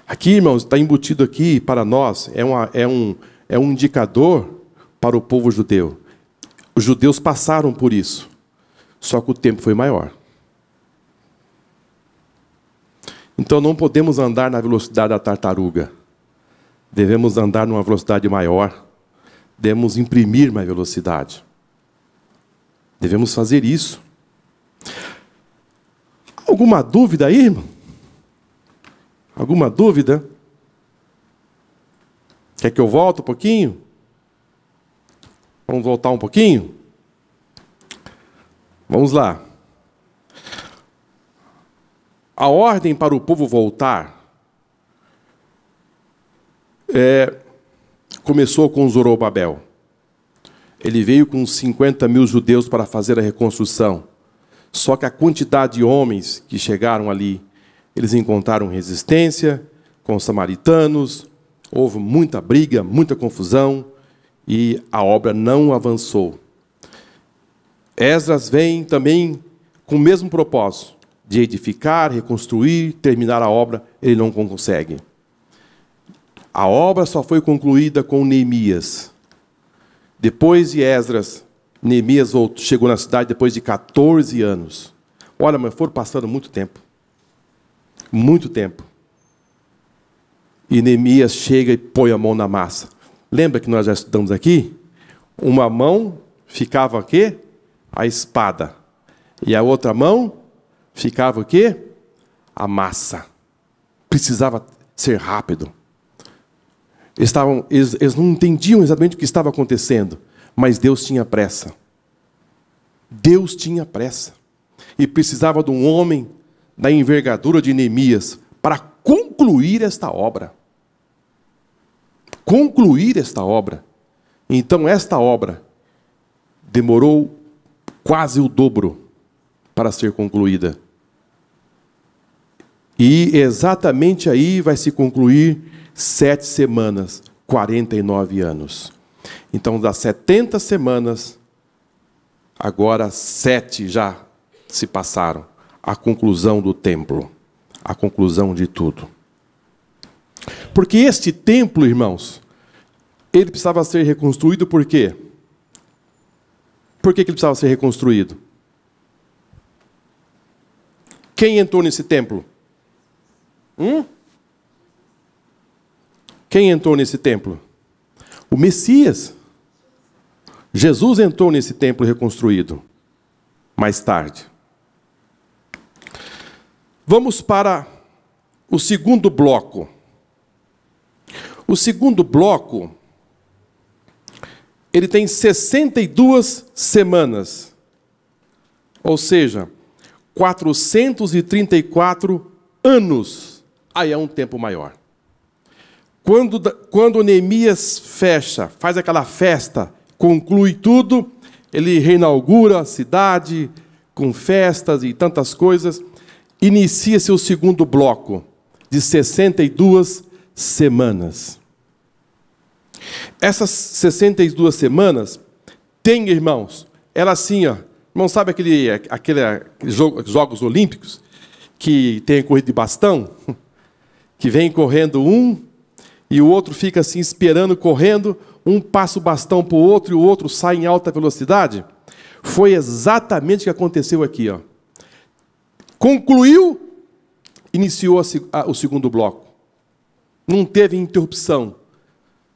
Aqui, irmãos, está embutido aqui para nós, é um indicador para o povo judeu. Os judeus passaram por isso, só que o tempo foi maior. Então não podemos andar na velocidade da tartaruga. Devemos andar numa velocidade maior. Devemos imprimir mais velocidade. Devemos fazer isso. Alguma dúvida aí, irmão? Alguma dúvida? Quer que eu volte um pouquinho? Vamos voltar um pouquinho? Vamos lá. A ordem para o povo voltar começou com Zorobabel. Ele veio com 50 mil judeus para fazer a reconstrução. Só que a quantidade de homens que chegaram ali, eles encontraram resistência com os samaritanos, houve muita briga, muita confusão, e a obra não avançou. Esdras vem também com o mesmo propósito, de edificar, reconstruir, terminar a obra, ele não consegue. A obra só foi concluída com Neemias. Depois de Esdras, Neemias chegou na cidade depois de 14 anos. Olha, mas foram passando muito tempo. Muito tempo. E Neemias chega e põe a mão na massa. Lembra que nós já estudamos aqui? Uma mão ficava o quê? A espada. E a outra mão ficava o quê? A massa. Precisava ser rápido. Eles não entendiam exatamente o que estava acontecendo, mas Deus tinha pressa. Deus tinha pressa. E precisava de um homem da envergadura de Neemias para concluir esta obra. Concluir esta obra. Então, esta obra demorou quase o dobro para ser concluída. E exatamente aí vai se concluir 7 semanas, 49 anos. Então, das 70 semanas, agora 7 já se passaram. A conclusão do templo. A conclusão de tudo. Porque este templo, irmãos, ele precisava ser reconstruído por quê? Por que ele precisava ser reconstruído? Quem entrou nesse templo? Quem entrou nesse templo? O Messias. Jesus entrou nesse templo reconstruído. Mais tarde. Vamos para o segundo bloco. O segundo bloco, ele tem 62 semanas. Ou seja, 434 anos. Aí é um tempo maior. Quando Neemias faz aquela festa, conclui tudo, ele reinaugura a cidade com festas e tantas coisas, inicia-se o segundo bloco, de 62 semanas. Essas 62 semanas tem, irmãos, ela assim, ó, irmão, sabe aqueles Jogos Olímpicos, que tem a corrida de bastão, que vem correndo um, e o outro fica assim esperando, correndo, um passa o bastão para o outro, e o outro sai em alta velocidade? Foi exatamente o que aconteceu aqui, ó. Concluiu, iniciou o segundo bloco. Não teve interrupção.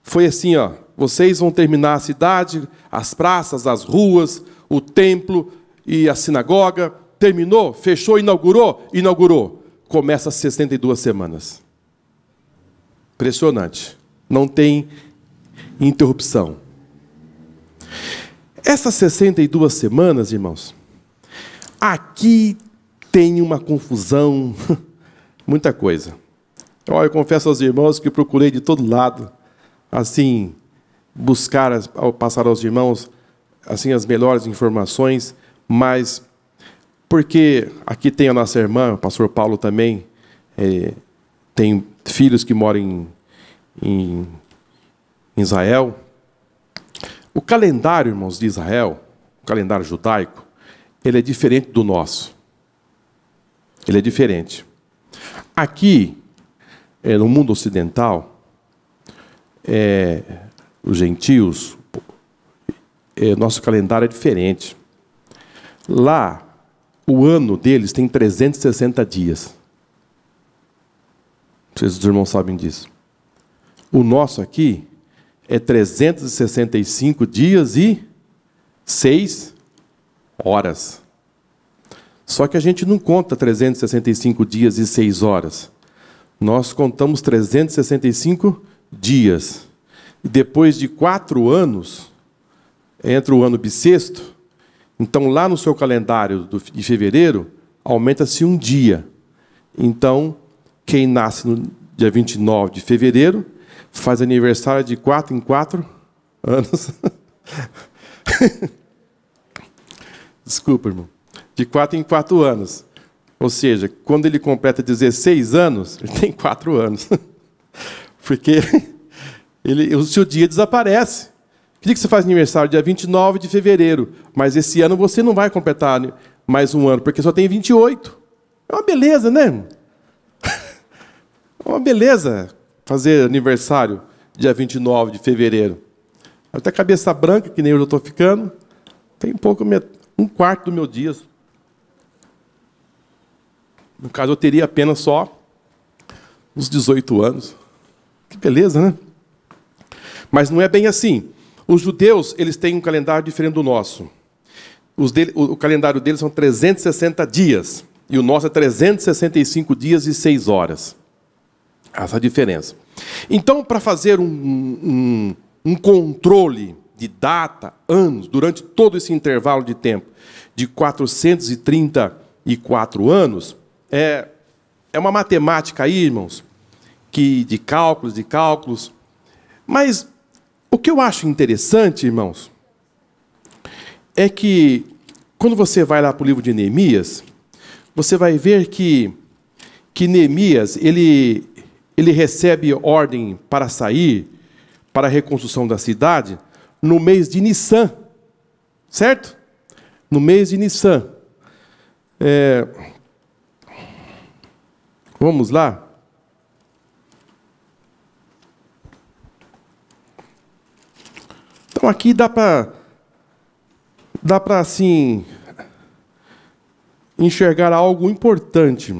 Foi assim, ó, vocês vão terminar a cidade, as praças, as ruas, o templo e a sinagoga. Terminou, fechou, inaugurou? Inaugurou. Começa as 62 semanas. Impressionante. Não tem interrupção. Essas 62 semanas, irmãos, aqui tem uma confusão, muita coisa. Eu confesso aos irmãos que procurei de todo lado, assim, passar aos irmãos, assim, as melhores informações, mas porque aqui tem a nossa irmã, o pastor Paulo também, tem filhos que moram em Israel. O calendário, irmãos, de Israel, o calendário judaico, ele é diferente do nosso. Ele é diferente. Aqui, no mundo ocidental, os gentios, nosso calendário é diferente. Lá, o ano deles tem 360 dias. Vocês, os irmãos, sabem disso. O nosso aqui é 365 dias e 6 horas. Só que a gente não conta 365 dias e 6 horas. Nós contamos 365 dias. E depois de 4 anos, entra o ano bissexto, então lá no seu calendário de fevereiro, aumenta-se um dia. Então, quem nasce no dia 29 de fevereiro, faz aniversário de 4 em 4 anos. Desculpa, irmão. De 4 em 4 anos. Ou seja, quando ele completa 16 anos, ele tem 4 anos. Porque o seu dia desaparece. Que dia que você faz aniversário? Dia 29 de fevereiro. Mas esse ano você não vai completar mais um ano, porque só tem 28. É uma beleza, né? É uma beleza fazer aniversário dia 29 de fevereiro. Até cabeça branca, que nem eu já estou ficando, tem um quarto do meu dia. No caso, eu teria apenas só uns 18 anos. Que beleza, né? Mas não é bem assim. Os judeus, eles têm um calendário diferente do nosso. O calendário deles são 360 dias. E o nosso é 365 dias e 6 horas. Essa é a diferença. Então, para fazer um controle de data, anos, durante todo esse intervalo de tempo, de 434 anos, é uma matemática aí, irmãos, de cálculos. Mas o que eu acho interessante, irmãos, é que quando você vai lá para o livro de Neemias, você vai ver que Neemias, ele recebe ordem para sair, para a reconstrução da cidade, no mês de Nissan. Certo? No mês de Nissan. Vamos lá? Então aqui dá para assim enxergar algo importante.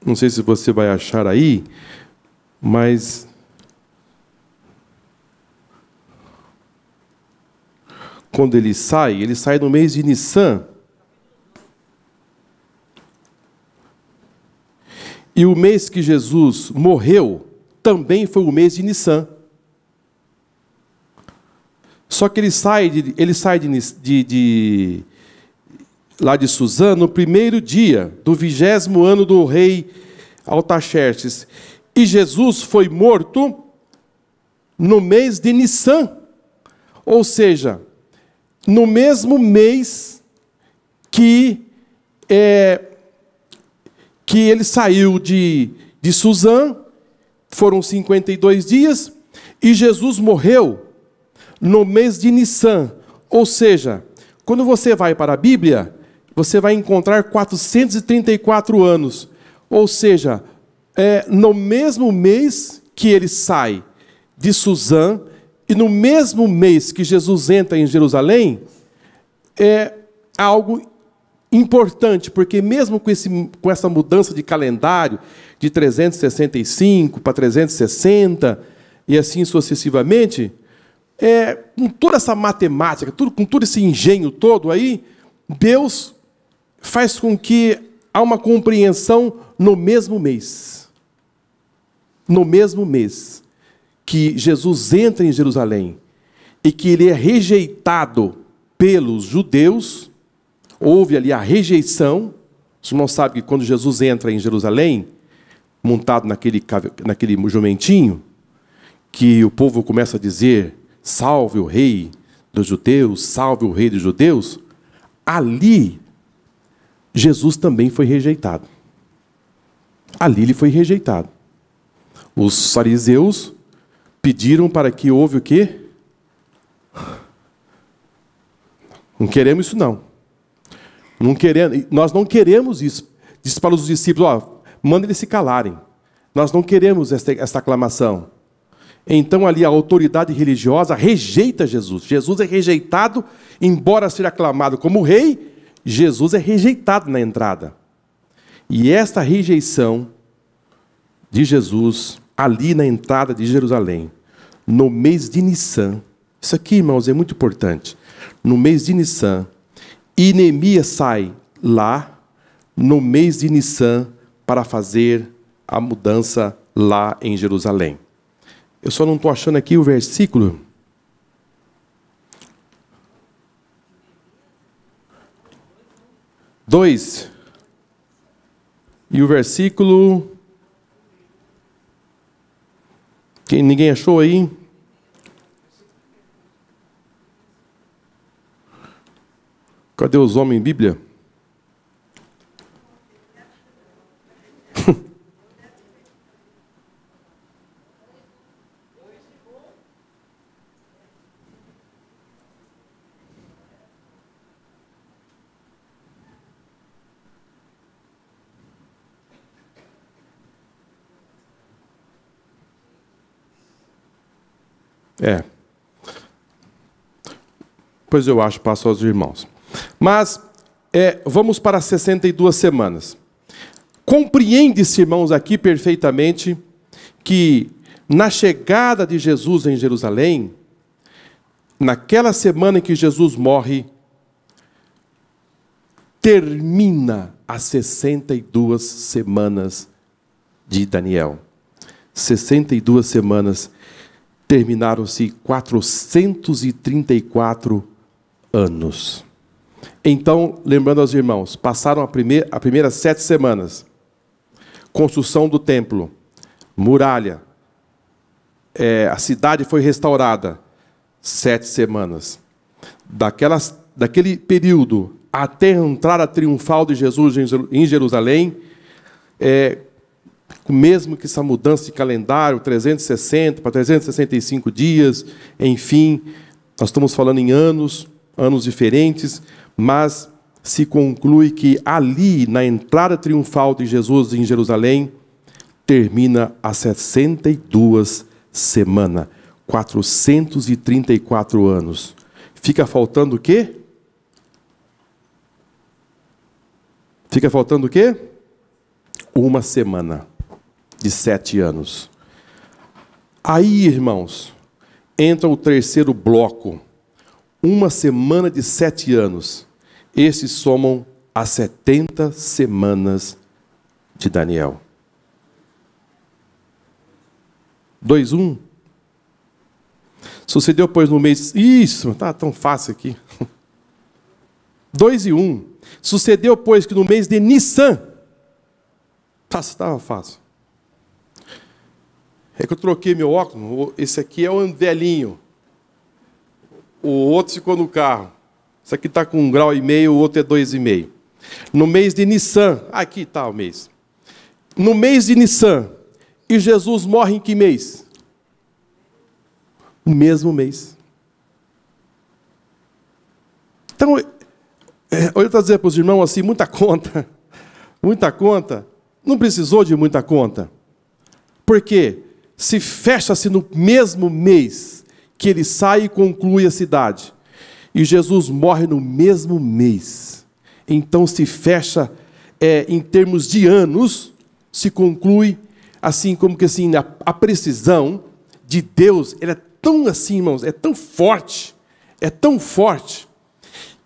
Não sei se você vai achar aí, mas quando ele sai no mês de Nissan. E o mês que Jesus morreu também foi o mês de Nissan. Só que ele sai lá de Suzã no primeiro dia do 20º ano do rei Artaxerxes. E Jesus foi morto no mês de Nissan. Ou seja, no mesmo mês que ele saiu de Suzã, foram 52 dias, e Jesus morreu no mês de Nissan. Ou seja, quando você vai para a Bíblia, você vai encontrar 434 anos. Ou seja, no mesmo mês que ele sai de Suzã, e no mesmo mês que Jesus entra em Jerusalém, é algo importante, porque mesmo com essa mudança de calendário, de 365 para 360, e assim sucessivamente, com toda essa matemática, com todo esse engenho todo aí, Deus faz com que há uma compreensão no mesmo mês. No mesmo mês que Jesus entra em Jerusalém e que ele é rejeitado pelos judeus, houve ali a rejeição. Os irmãos sabem que quando Jesus entra em Jerusalém, montado naquele jumentinho, que o povo começa a dizer: salve o rei dos judeus, salve o rei dos judeus. Ali, Jesus também foi rejeitado. Ali ele foi rejeitado. Os fariseus pediram para que houve o quê? Não queremos isso, não. Nós não queremos isso. Disse para os discípulos: manda eles se calarem. Nós não queremos esta aclamação. Então ali a autoridade religiosa rejeita Jesus. Jesus é rejeitado, embora seja aclamado como rei, Jesus é rejeitado na entrada. E esta rejeição de Jesus, ali na entrada de Jerusalém, no mês de Nissan, isso aqui, irmãos, é muito importante. No mês de Nissan, e Neemias sai lá, no mês de Nissan, para fazer a mudança lá em Jerusalém. Eu só não estou achando aqui o versículo. Dois. E o versículo... Ninguém achou aí? Cadê os homens em Bíblia? Pois eu acho, passo aos irmãos. Mas, vamos para as 62 semanas. Compreende-se, irmãos, aqui perfeitamente, que na chegada de Jesus em Jerusalém, naquela semana em que Jesus morre, termina as 62 semanas de Daniel. 62 semanas, terminaram-se 434 anos. Então, lembrando aos irmãos, passaram as primeiras 7 semanas. Construção do templo, muralha, a cidade foi restaurada, 7 semanas. Daquele período até a entrada triunfal de Jesus em Jerusalém, mesmo que essa mudança de calendário, 360 para 365 dias, enfim, nós estamos falando em anos diferentes, mas se conclui que ali, na entrada triunfal de Jesus em Jerusalém, termina as 62 semanas, 434 anos. Fica faltando o quê? Fica faltando o quê? Uma semana de 7 anos. Aí, irmãos, entra o terceiro bloco. Uma semana de 7 anos. Esses somam as 70 semanas de Daniel. 2:1. Sucedeu, pois, no mês... Isso, está tão fácil aqui. 2:1. Sucedeu, pois, que no mês de Nissan... Estava fácil. É que eu troquei meu óculos. Esse aqui é o velhinho. O outro ficou no carro. Esse aqui está com 1,5 grau, o outro é 2,5. No mês de Nissan, aqui está o mês. No mês de Nissan, e Jesus morre em que mês? No mesmo mês. Então, eu estou dizendo para os irmãos assim, muita conta. Não precisou de muita conta. Por quê? Se fecha-se no mesmo mês que ele sai e conclui a cidade. E Jesus morre no mesmo mês. Então se fecha, em termos de anos, se conclui, assim como que assim, a precisão de Deus, ela é tão assim, irmãos, é tão forte,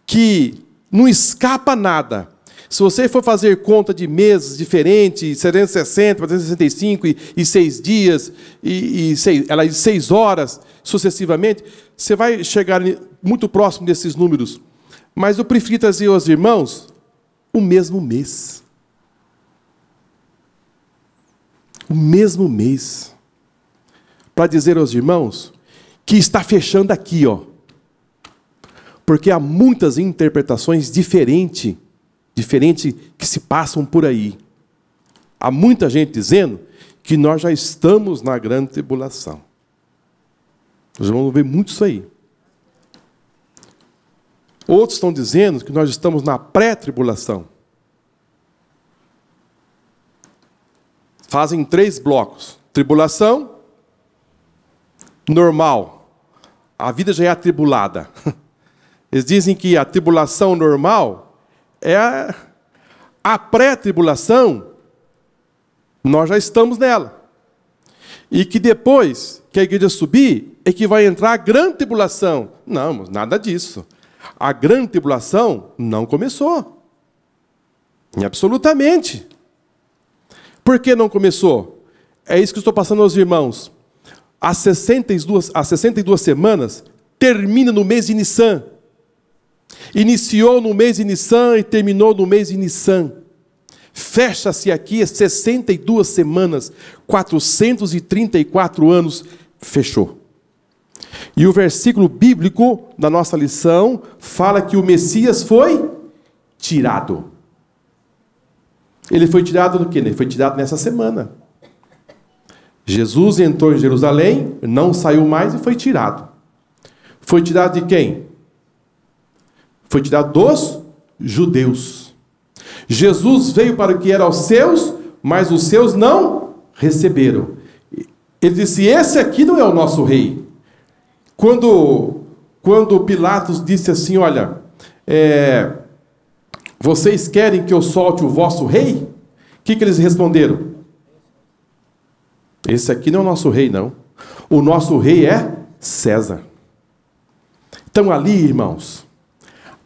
que não escapa nada. Se você for fazer conta de meses diferentes, 360, 365 e 6 dias, e 6 horas, sucessivamente, você vai chegar muito próximo desses números. Mas eu prefiro trazer aos irmãos o mesmo mês. O mesmo mês. Para dizer aos irmãos que está fechando aqui, ó. Porque há muitas interpretações diferentes que se passam por aí. Há muita gente dizendo que nós já estamos na grande tribulação. Nós vamos ver muito isso aí. Outros estão dizendo que nós estamos na pré-tribulação. Fazem 3 blocos. Tribulação, normal, a vida já é atribulada. Eles dizem que a tribulação normal é a pré-tribulação, nós já estamos nela. E que depois que a igreja subir, é que vai entrar a grande tribulação. Não, nada disso. A grande tribulação não começou. Absolutamente. Por que não começou? É isso que eu estou passando aos irmãos. As 62 semanas termina no mês de Nissan. Iniciou no mês de Nissan e terminou no mês de Nissan. Fecha-se aqui as 62 semanas, 434 anos, fechou. E o versículo bíblico da nossa lição fala que o Messias foi tirado. Ele foi tirado do quê? Ele foi tirado nessa semana. Jesus entrou em Jerusalém, não saiu mais e foi tirado. Foi tirado de quem? Foi tirado dos judeus. Jesus veio para o que era aos seus, mas os seus não receberam. Ele disse, esse aqui não é o nosso rei. Quando Pilatos disse assim, olha, vocês querem que eu solte o vosso rei? O que eles responderam? Esse aqui não é o nosso rei, não. O nosso rei é César. Então ali, irmãos,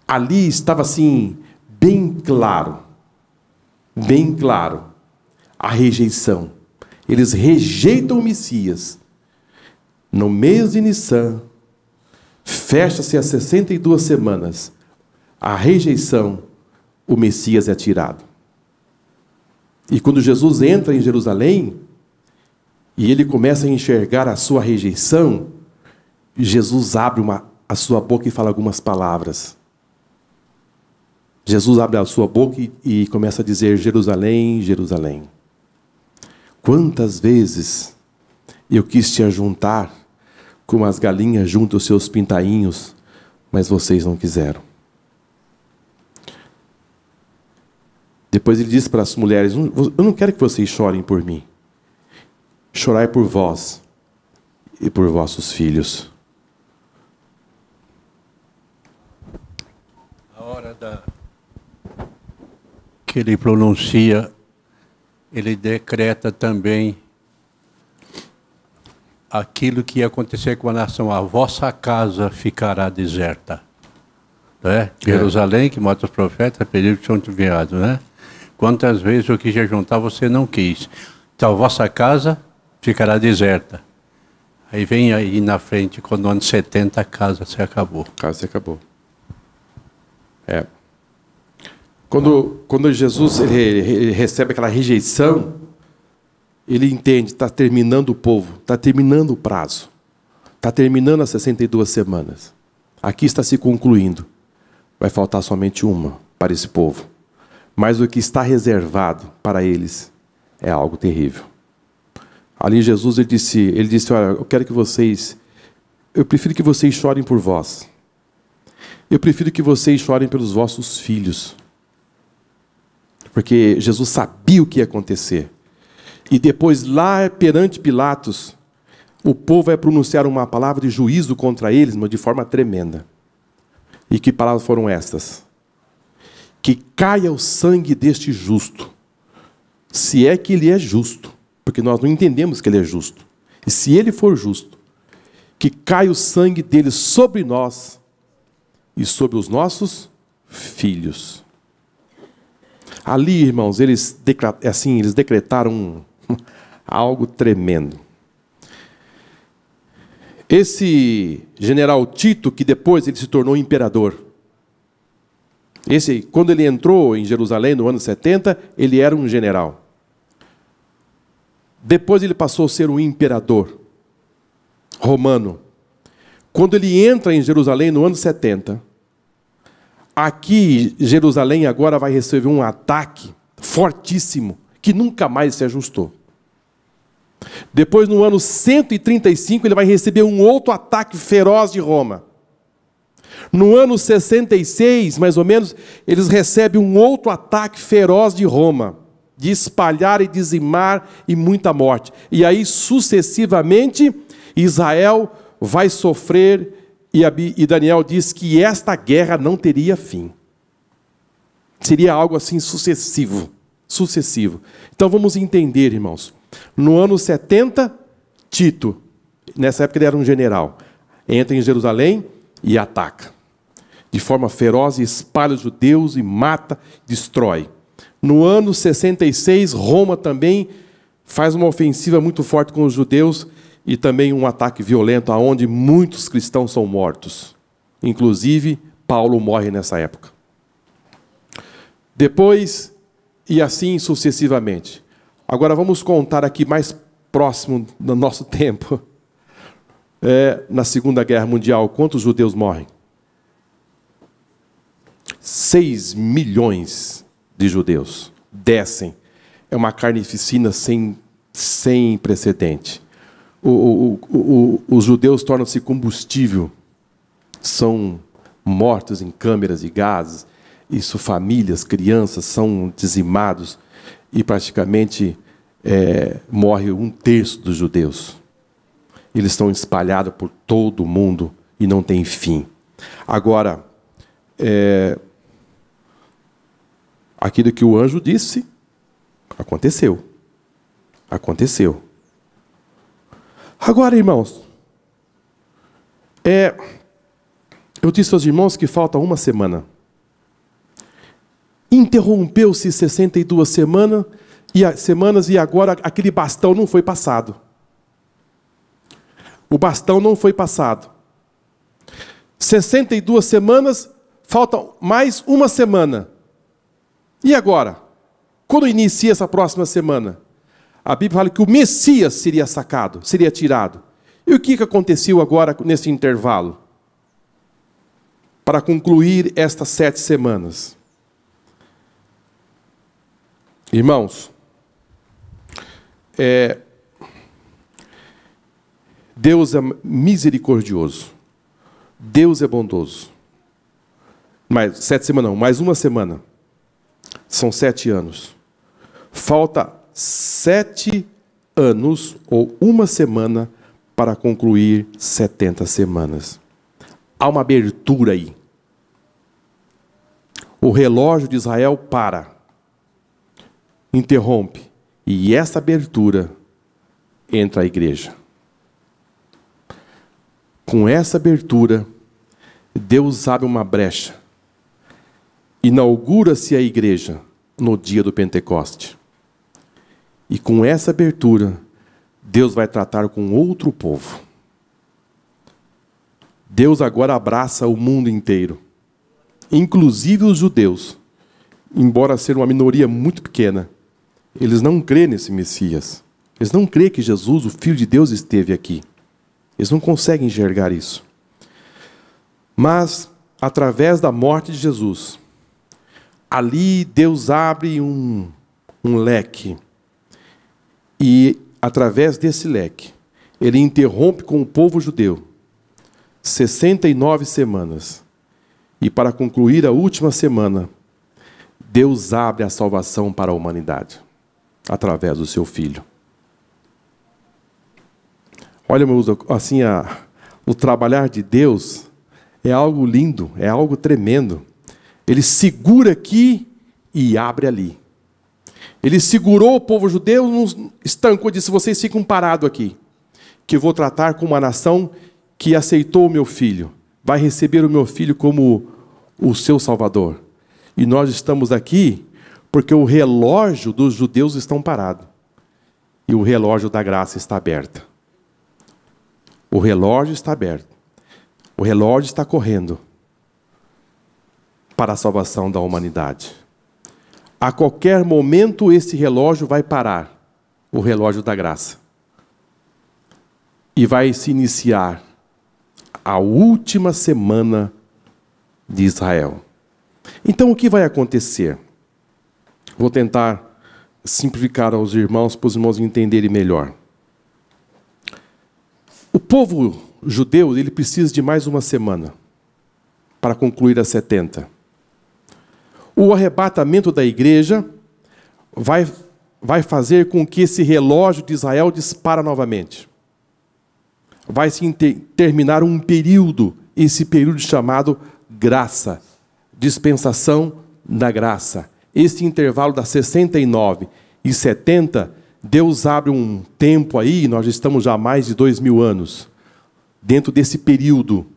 ali estava assim, bem claro, a rejeição. Eles rejeitam o Messias. No mês de Nissan, fecha-se as 62 semanas. A rejeição, o Messias é tirado. E quando Jesus entra em Jerusalém, e ele começa a enxergar a sua rejeição, Jesus abre a sua boca e fala algumas palavras. Jesus abre a sua boca e começa a dizer, Jerusalém, Jerusalém, quantas vezes eu quis te ajuntar como as galinhas juntam os seus pintainhos, mas vocês não quiseram. Depois ele diz para as mulheres, eu não quero que vocês chorem por mim. Chorai por vós e por vossos filhos. A hora que ele pronuncia, ele decreta também aquilo que ia acontecer com a nação. A vossa casa ficará deserta. Né? Jerusalém, que mata os profetas, pediu que são enviados, né? Quantas vezes eu quis juntar, você não quis. Então a vossa casa ficará deserta. Aí vem aí na frente, quando no ano 70 a casa se acabou. A casa se acabou. Quando Jesus ele recebe aquela rejeição, ele entende, está terminando o povo, está terminando o prazo, está terminando as 62 semanas. Aqui está se concluindo. Vai faltar somente uma para esse povo. Mas o que está reservado para eles é algo terrível. Ali Jesus ele disse, olha, eu prefiro que vocês chorem por vós. Eu prefiro que vocês chorem pelos vossos filhos. Porque Jesus sabia o que ia acontecer. E depois, lá perante Pilatos, o povo vai pronunciar uma palavra de juízo contra eles, mas de forma tremenda. E que palavras foram estas? Que caia o sangue deste justo, se é que ele é justo, porque nós não entendemos que ele é justo. E se ele for justo, que caia o sangue dele sobre nós e sobre os nossos filhos. Ali, irmãos, eles decretaram algo tremendo. Esse general Tito, que depois ele se tornou imperador, quando ele entrou em Jerusalém no ano 70, ele era um general. Depois ele passou a ser um imperador romano. Quando ele entra em Jerusalém no ano 70, aqui Jerusalém agora vai receber um ataque fortíssimo, que nunca mais se ajustou. Depois, no ano 135, ele vai receber um outro ataque feroz de Roma. No ano 66, mais ou menos, eles recebem um outro ataque feroz de Roma, de espalhar e dizimar e muita morte. E aí, sucessivamente, Israel vai sofrer, e Daniel diz que esta guerra não teria fim. Seria algo assim sucessivo. Então vamos entender, irmãos. No ano 70, Tito, nessa época ele era um general, entra em Jerusalém e ataca. De forma feroz, espalha os judeus e mata, destrói. No ano 66, Roma também faz uma ofensiva muito forte com os judeus e também um ataque violento, onde muitos cristãos são mortos. Inclusive, Paulo morre nessa época. Depois, e assim sucessivamente. Agora vamos contar aqui mais próximo do nosso tempo. Na Segunda Guerra Mundial, quantos judeus morrem? 6 milhões de judeus descem. É uma carnificina sem precedente. Os judeus tornam-se combustível. São mortos em câmeras de gases. Isso, famílias, crianças são dizimados. E praticamente morre 1/3 dos judeus. Eles estão espalhados por todo o mundo e não tem fim. Agora, aquilo que o anjo disse, aconteceu. Aconteceu. Agora, irmãos, eu disse aos irmãos que falta uma semana. Interrompeu-se 62 semanas e agora aquele bastão não foi passado. O bastão não foi passado. 62 semanas, falta mais uma semana. E agora? Quando inicia essa próxima semana? A Bíblia fala que o Messias seria sacado, seria tirado. E o que aconteceu agora nesse intervalo? Para concluir estas 7 semanas. Irmãos, Deus é misericordioso. Deus é bondoso. Mais 7 semanas não, mais uma semana. São 7 anos. Falta 7 anos ou uma semana para concluir 70 semanas. Há uma abertura aí. O relógio de Israel para. Interrompe. E essa abertura entra a igreja. Com essa abertura, Deus abre uma brecha. Inaugura-se a igreja no dia do Pentecoste. E com essa abertura, Deus vai tratar com outro povo. Deus agora abraça o mundo inteiro, inclusive os judeus. Embora seja uma minoria muito pequena, eles não crêem nesse Messias. Eles não crêem que Jesus, o Filho de Deus, esteve aqui. Eles não conseguem enxergar isso. Mas, através da morte de Jesus, ali Deus abre um leque. E, através desse leque, Ele interrompe com o povo judeu 69 semanas. E, para concluir a última semana, Deus abre a salvação para a humanidade, através do seu Filho. Olha, meus, assim, o trabalhar de Deus é algo lindo, é algo tremendo. Ele segura aqui e abre ali. Ele segurou o povo judeu, estancou e disse: vocês ficam parados aqui, que eu vou tratar com uma nação que aceitou o meu filho, vai receber o meu filho como o seu Salvador. E nós estamos aqui porque o relógio dos judeus está parado e o relógio da graça está aberto. O relógio está aberto. O relógio está correndo para a salvação da humanidade. A qualquer momento esse relógio vai parar, o relógio da graça. E vai se iniciar a última semana de Israel. Então o que vai acontecer? Vou tentar simplificar aos irmãos, para os irmãos entenderem melhor. O povo judeu, ele precisa de mais uma semana para concluir as 70. O arrebatamento da igreja vai fazer com que esse relógio de Israel dispara novamente. vai se terminar um período, esse período chamado graça, dispensação da graça. Esse intervalo das 69 e 70, Deus abre um tempo aí, nós estamos já há mais de 2000 anos, dentro desse período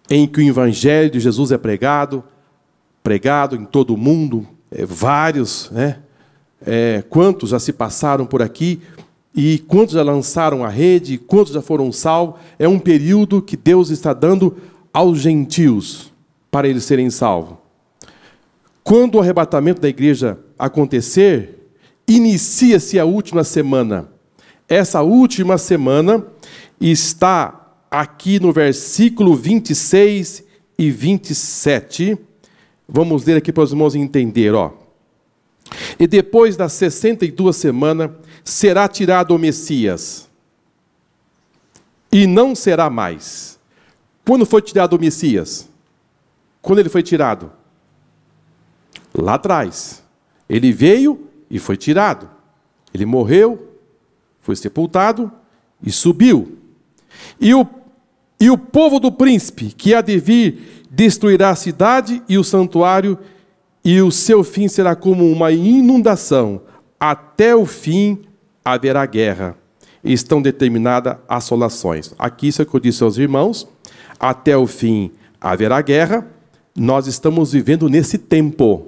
em que o Evangelho de Jesus é pregado em todo o mundo, vários, né? Quantos já se passaram por aqui, e quantos já lançaram a rede, quantos já foram salvos. É um período que Deus está dando aos gentios, para eles serem salvos. Quando o arrebatamento da igreja acontecer, inicia-se a última semana. Essa última semana está aqui no versículo 26 e 27. Vamos ler aqui para os irmãos entender, ó. E depois das 62 semanas, será tirado o Messias, e não será mais. Quando foi tirado o Messias? Quando ele foi tirado? Lá atrás. Ele veio e foi tirado. Ele morreu, foi sepultado e subiu. E o povo do príncipe, que há de vir, destruirá a cidade e o santuário, e o seu fim será como uma inundação. Até o fim haverá guerra. Estão determinadas assolações. Aqui, isso é o que eu disse aos irmãos. Até o fim haverá guerra. Nós estamos vivendo nesse tempo.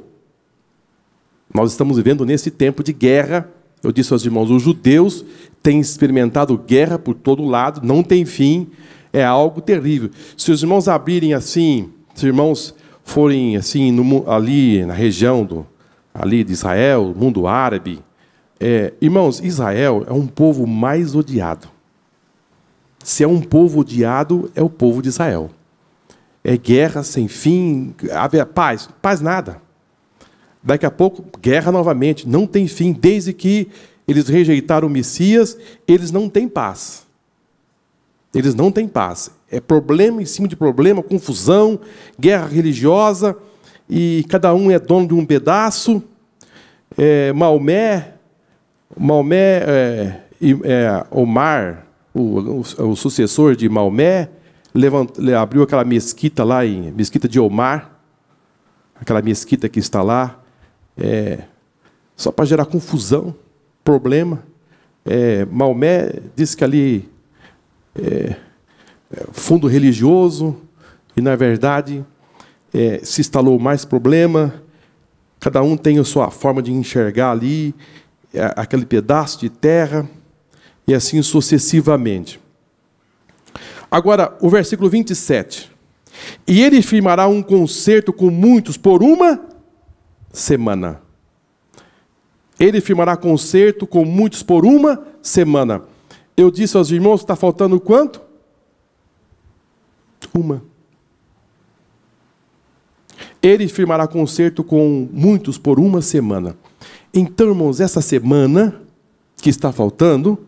Nós estamos vivendo nesse tempo de guerra. Eu disse aos irmãos, os judeus têm experimentado guerra por todo lado, não tem fim, é algo terrível. Se os irmãos abrirem assim, se os irmãos forem assim, ali na região ali de Israel, mundo árabe, irmãos, Israel é um povo mais odiado. Se é um povo odiado, é o povo de Israel. É guerra sem fim, paz nada. Daqui a pouco, guerra novamente, não tem fim. Desde que eles rejeitaram o Messias, eles não têm paz. Eles não têm paz. É problema em cima de problema, confusão, guerra religiosa, e cada um é dono de um pedaço. Maomé, Omar, o sucessor de Maomé, abriu aquela mesquita lá, mesquita de Omar, aquela mesquita que está lá, só para gerar confusão, problema. Maomé disse que ali fundo religioso, e na verdade se instalou mais problema. Cada um tem a sua forma de enxergar ali, aquele pedaço de terra, e assim sucessivamente. Agora, o versículo 27. E ele firmará um concerto com muitos por uma semana. Ele firmará concerto com muitos por uma semana. Eu disse aos irmãos que está faltando quanto? Uma. Ele firmará concerto com muitos por uma semana. Então, irmãos, essa semana que está faltando,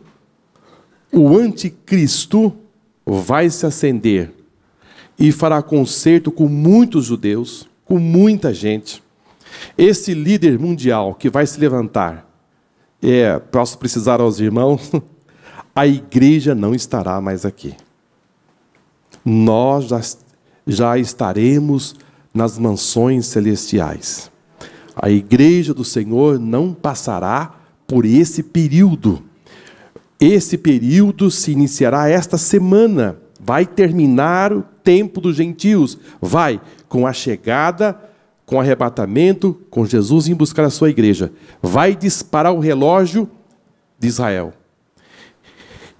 o anticristo vai se acender e fará concerto com muitos judeus, com muita gente. Esse líder mundial que vai se levantar, posso precisar aos irmãos, a igreja não estará mais aqui. Nós já estaremos nas mansões celestiais. A igreja do Senhor não passará por esse período. Esse período se iniciará esta semana. Vai terminar o tempo dos gentios. Vai com a chegada, com o arrebatamento, com Jesus em buscar a sua igreja. Vai disparar o relógio de Israel.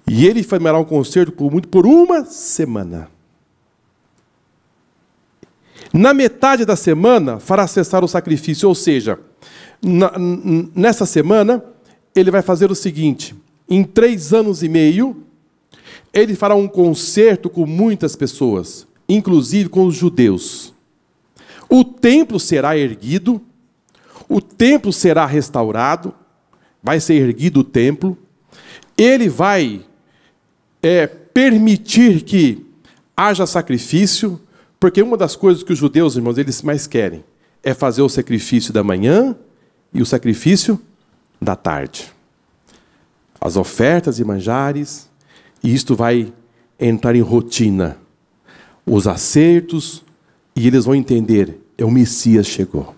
E ele fará um concerto por uma semana. Na metade da semana, fará cessar o sacrifício. Ou seja, nessa semana, ele vai fazer o seguinte: em 3 anos e meio, ele fará um concerto com muitas pessoas, inclusive com os judeus. O templo será erguido, o templo será restaurado, vai ser erguido o templo. Ele vai permitir que haja sacrifício, porque uma das coisas que os judeus, irmãos, eles mais querem é fazer o sacrifício da manhã e o sacrifício da tarde. As ofertas e manjares, e isto vai entrar em rotina, os acertos, e eles vão entender, o Messias chegou.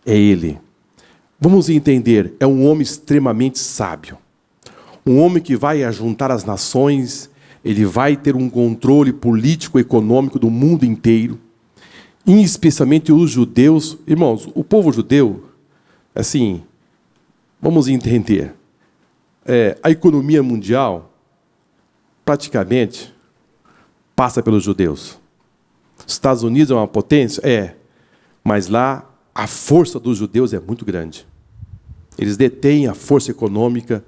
É Ele. Vamos entender, é um homem extremamente sábio. Um homem que vai ajuntar as nações, ele vai ter um controle político e econômico do mundo inteiro, e especialmente os judeus. Irmãos, o povo judeu, assim, vamos entender, a economia mundial praticamente passa pelos judeus. Estados Unidos é uma potência? Mas lá a força dos judeus é muito grande. Eles detêm a força econômica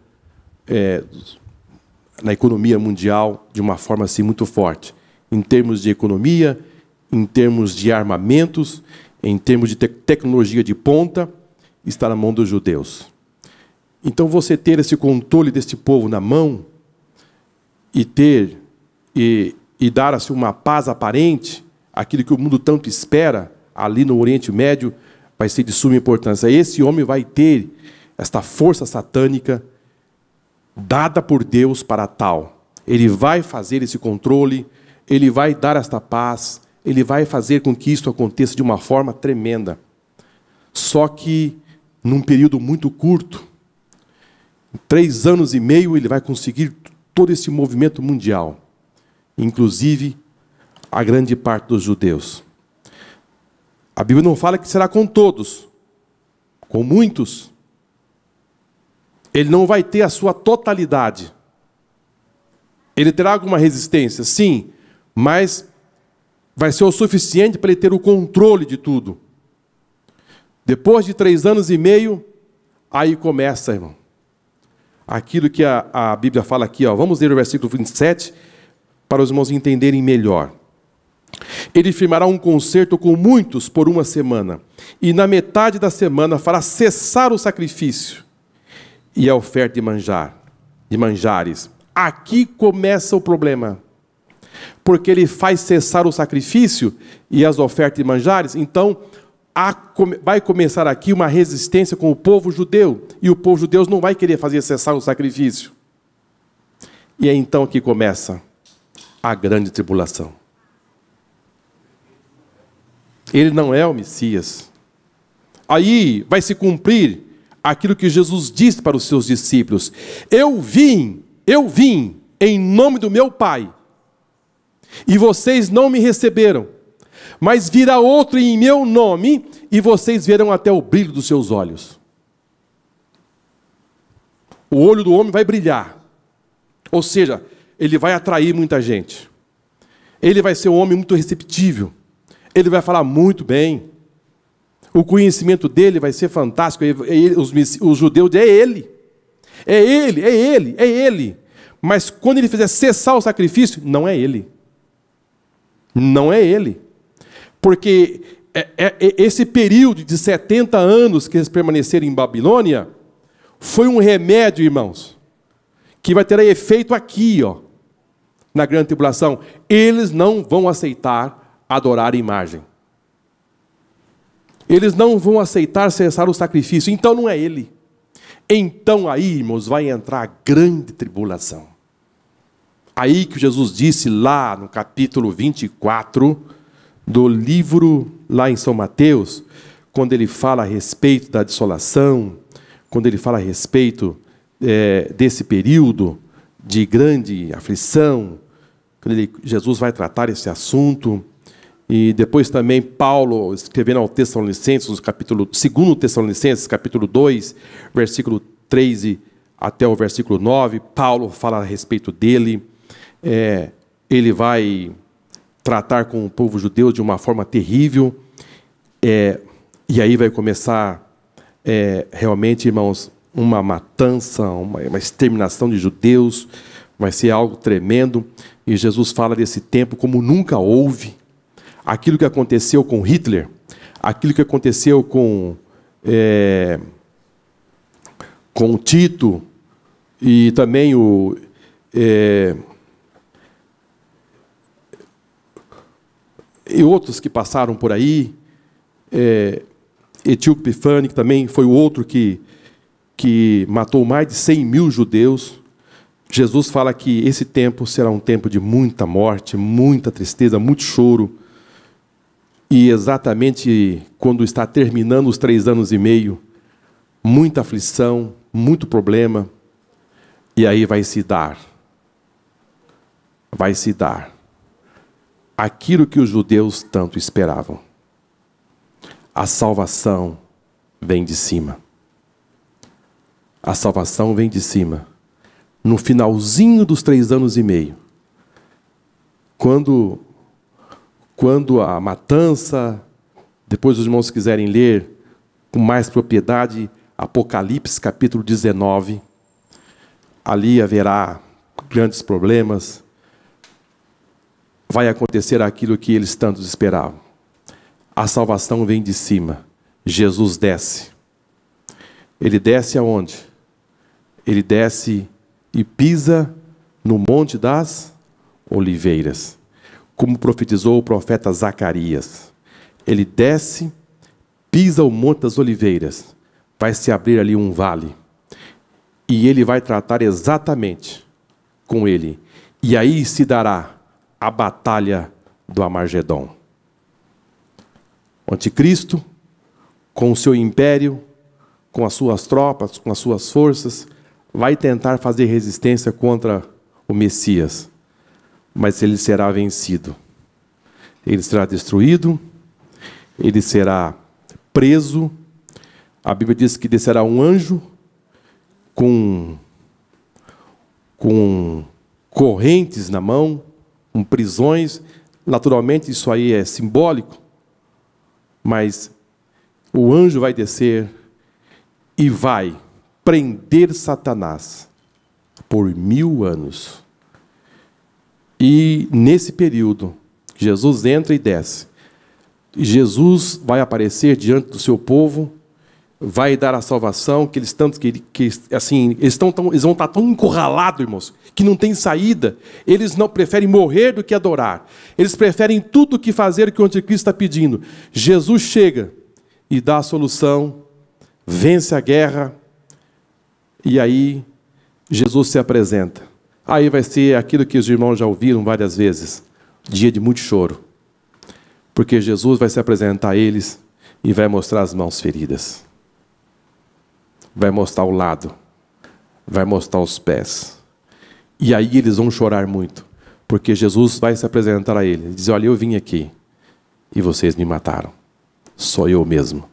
na economia mundial de uma forma assim muito forte. Em termos de economia, em termos de armamentos, em termos de tecnologia de ponta, está na mão dos judeus. Então você ter esse controle desse povo na mão e dar assim, uma paz aparente, aquilo que o mundo tanto espera, ali no Oriente Médio, vai ser de suma importância. Esse homem vai ter esta força satânica dada por Deus para tal. Ele vai fazer esse controle, ele vai dar esta paz, ele vai fazer com que isso aconteça de uma forma tremenda. Só que, num período muito curto, em 3 anos e meio, ele vai conseguir todo esse movimento mundial, inclusive a grande parte dos judeus. A Bíblia não fala que será com todos, com muitos. Ele não vai ter a sua totalidade. Ele terá alguma resistência, sim, mas vai ser o suficiente para ele ter o controle de tudo. Depois de 3 anos e meio, aí começa, irmão, aquilo que a Bíblia fala aqui, ó. Vamos ler o versículo 27, para os irmãos entenderem melhor. Ele firmará um concerto com muitos por 1 semana, e na metade da semana fará cessar o sacrifício e a oferta de manjares. Aqui começa o problema. Porque ele faz cessar o sacrifício e as ofertas de manjares, então vai começar aqui uma resistência com o povo judeu, e o povo judeu não vai querer fazer cessar o sacrifício. E é então que começa a grande tribulação. Ele não é o Messias. Aí vai se cumprir aquilo que Jesus disse para os seus discípulos: eu vim em nome do meu Pai, e vocês não me receberam, mas virá outro em meu nome, e vocês verão até o brilho dos seus olhos. O olho do homem vai brilhar, ou seja, ele vai atrair muita gente. Ele vai ser um homem muito receptível, ele vai falar muito bem, o conhecimento dele vai ser fantástico. Os judeus, é ele. Mas quando ele fizer cessar o sacrifício, não é ele. Não é ele. Porque esse período de 70 anos que eles permaneceram em Babilônia foi um remédio, irmãos, que vai ter efeito aqui, ó, na grande tribulação. Eles não vão aceitar adorar a imagem. Eles não vão aceitar cessar o sacrifício. Então não é ele. Então aí, irmãos, vai entrar a grande tribulação. Aí que Jesus disse lá no capítulo 24 do livro, lá em São Mateus, quando ele fala a respeito da desolação, quando ele fala a respeito desse período de grande aflição, quando Jesus vai tratar esse assunto. E depois também Paulo, escrevendo ao Tessalonicenses, no capítulo 2 Tessalonicenses, capítulo 2, versículo 13 até o versículo 9, Paulo fala a respeito dele. Ele vai tratar com o povo judeu de uma forma terrível. E aí vai começar, realmente, irmãos, uma matança, uma exterminação de judeus. Vai ser algo tremendo. E Jesus fala desse tempo como nunca houve. Aquilo que aconteceu com Hitler, aquilo que aconteceu com Tito, e também e outros que passaram por aí, Etíope Epifânio, que também foi o outro que matou mais de 100 mil judeus. Jesus fala que esse tempo será um tempo de muita morte, muita tristeza, muito choro. E exatamente quando está terminando os 3 anos e meio, muita aflição, muito problema. E aí vai se dar aquilo que os judeus tanto esperavam. A salvação vem de cima. A salvação vem de cima. No finalzinho dos 3 anos e meio, quando a matança, depois os irmãos quiserem ler com mais propriedade, Apocalipse capítulo 19, ali haverá grandes problemas, vai acontecer aquilo que eles tanto esperavam. A salvação vem de cima, Jesus desce. Ele desce aonde? Ele desce e pisa no Monte das Oliveiras, como profetizou o profeta Zacarias. Ele desce, pisa o Monte das Oliveiras, vai se abrir ali um vale, e ele vai tratar exatamente com ele. E aí se dará a batalha do Armagedon. O anticristo, com o seu império, com as suas tropas, com as suas forças, vai tentar fazer resistência contra o Messias, mas ele será vencido. Ele será destruído, ele será preso. A Bíblia diz que descerá um anjo com correntes na mão, com prisões. Naturalmente isso aí é simbólico, mas o anjo vai descer e vai prender Satanás por 1000 anos. E nesse período, Jesus entra e desce. Jesus vai aparecer diante do seu povo, vai dar a salvação, que eles tanto assim, eles vão estar tão encurralados, irmãos, que não tem saída. Eles não preferem morrer do que adorar. Eles preferem tudo que fazer o que o anticristo está pedindo. Jesus chega e dá a solução, vence a guerra, e aí Jesus se apresenta. Aí vai ser aquilo que os irmãos já ouviram várias vezes, dia de muito choro, porque Jesus vai se apresentar a eles e vai mostrar as mãos feridas, vai mostrar o lado, vai mostrar os pés, e aí eles vão chorar muito, porque Jesus vai se apresentar a eles e dizer: olha, eu vim aqui e vocês me mataram, sou eu mesmo.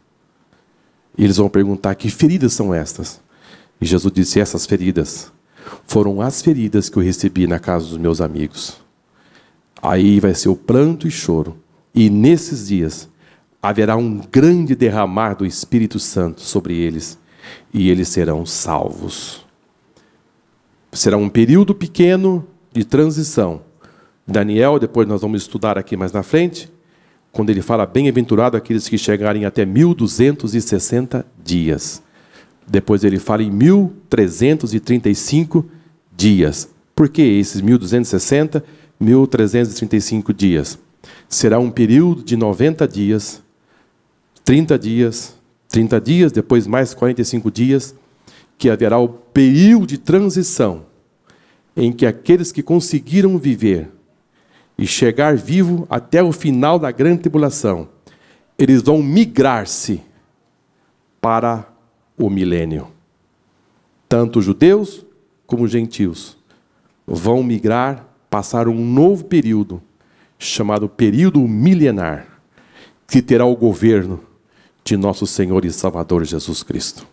E eles vão perguntar: que feridas são estas? E Jesus disse: essas feridas foram as feridas que eu recebi na casa dos meus amigos. Aí vai ser o pranto e choro. E nesses dias haverá um grande derramar do Espírito Santo sobre eles, e eles serão salvos. Será um período pequeno de transição. Daniel, depois nós vamos estudar aqui mais na frente, quando ele fala: bem-aventurado aqueles que chegarem até 1260 dias. Depois ele fala em 1335 dias. Por que esses 1260, 1335 dias? Será um período de 90 dias, 30 dias, depois mais 45 dias, que haverá o período de transição, em que aqueles que conseguiram viver e chegar vivo até o final da grande tribulação, eles vão migrar-se para o milênio. Tanto judeus como gentios vão migrar, passar um novo período, chamado período milenar, que terá o governo de nosso Senhor e Salvador Jesus Cristo.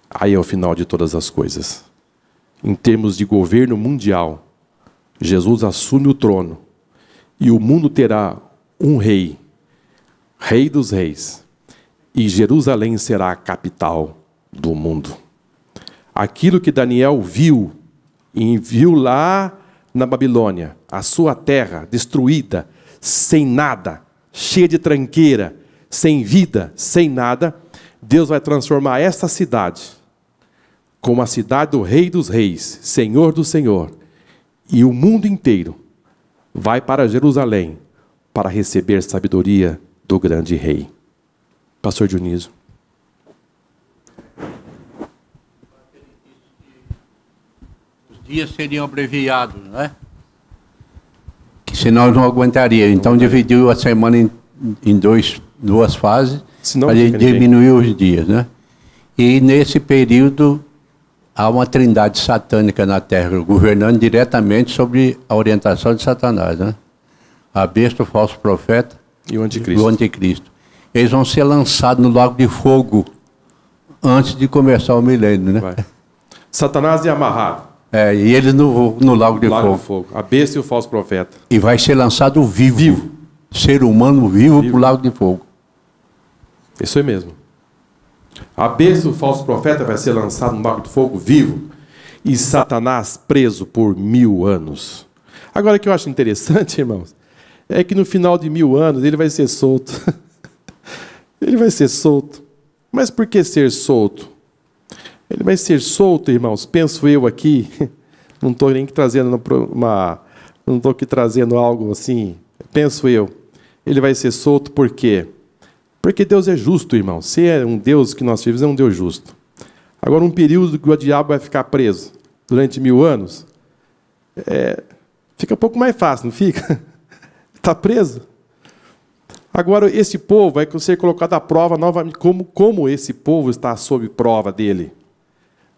Aí é o final de todas as coisas. Em termos de governo mundial, Jesus assume o trono, e o mundo terá um rei, Rei dos Reis, e Jerusalém será a capital do mundo. Aquilo que Daniel viu lá na Babilônia, a sua terra destruída, sem nada, cheia de tranqueira, sem vida, sem nada, Deus vai transformar essa cidade como a cidade do Rei dos Reis, Senhor do Senhor, e o mundo inteiro vai para Jerusalém para receber sabedoria do grande Rei. Pastor Dionísio. dias seriam abreviados, né? Que senão não aguentaria. Então dividiu a semana em duas fases, para diminuir os dias, né? E nesse período há uma trindade satânica na Terra, governando diretamente sobre a orientação de Satanás, né? A besta, o falso profeta e o anticristo. Eles vão ser lançados no lago de fogo antes de começar o milênio, né? Vai. Satanás é amarrado. E eles no lago de fogo. A besta e o falso profeta. E vai ser lançado vivo. Ser humano vivo para o lago de fogo. Isso aí mesmo. A besta e o falso profeta vai ser lançado no lago de fogo vivo. E Satanás preso por 1000 anos. Agora, o que eu acho interessante, irmãos, é que no final de 1000 anos ele vai ser solto. Ele vai ser solto. Mas por que ser solto? Ele vai ser solto, irmãos, penso eu aqui, não estou nem trazendo não estou aqui trazendo algo assim, penso eu, ele vai ser solto por quê? Porque Deus é justo, irmão. Se é um Deus que nós servimos, é um Deus justo. Agora, um período que o diabo vai ficar preso durante 1000 anos, fica um pouco mais fácil, não fica? Está preso. Agora, esse povo vai ser colocado à prova novamente, como esse povo está sob prova dele.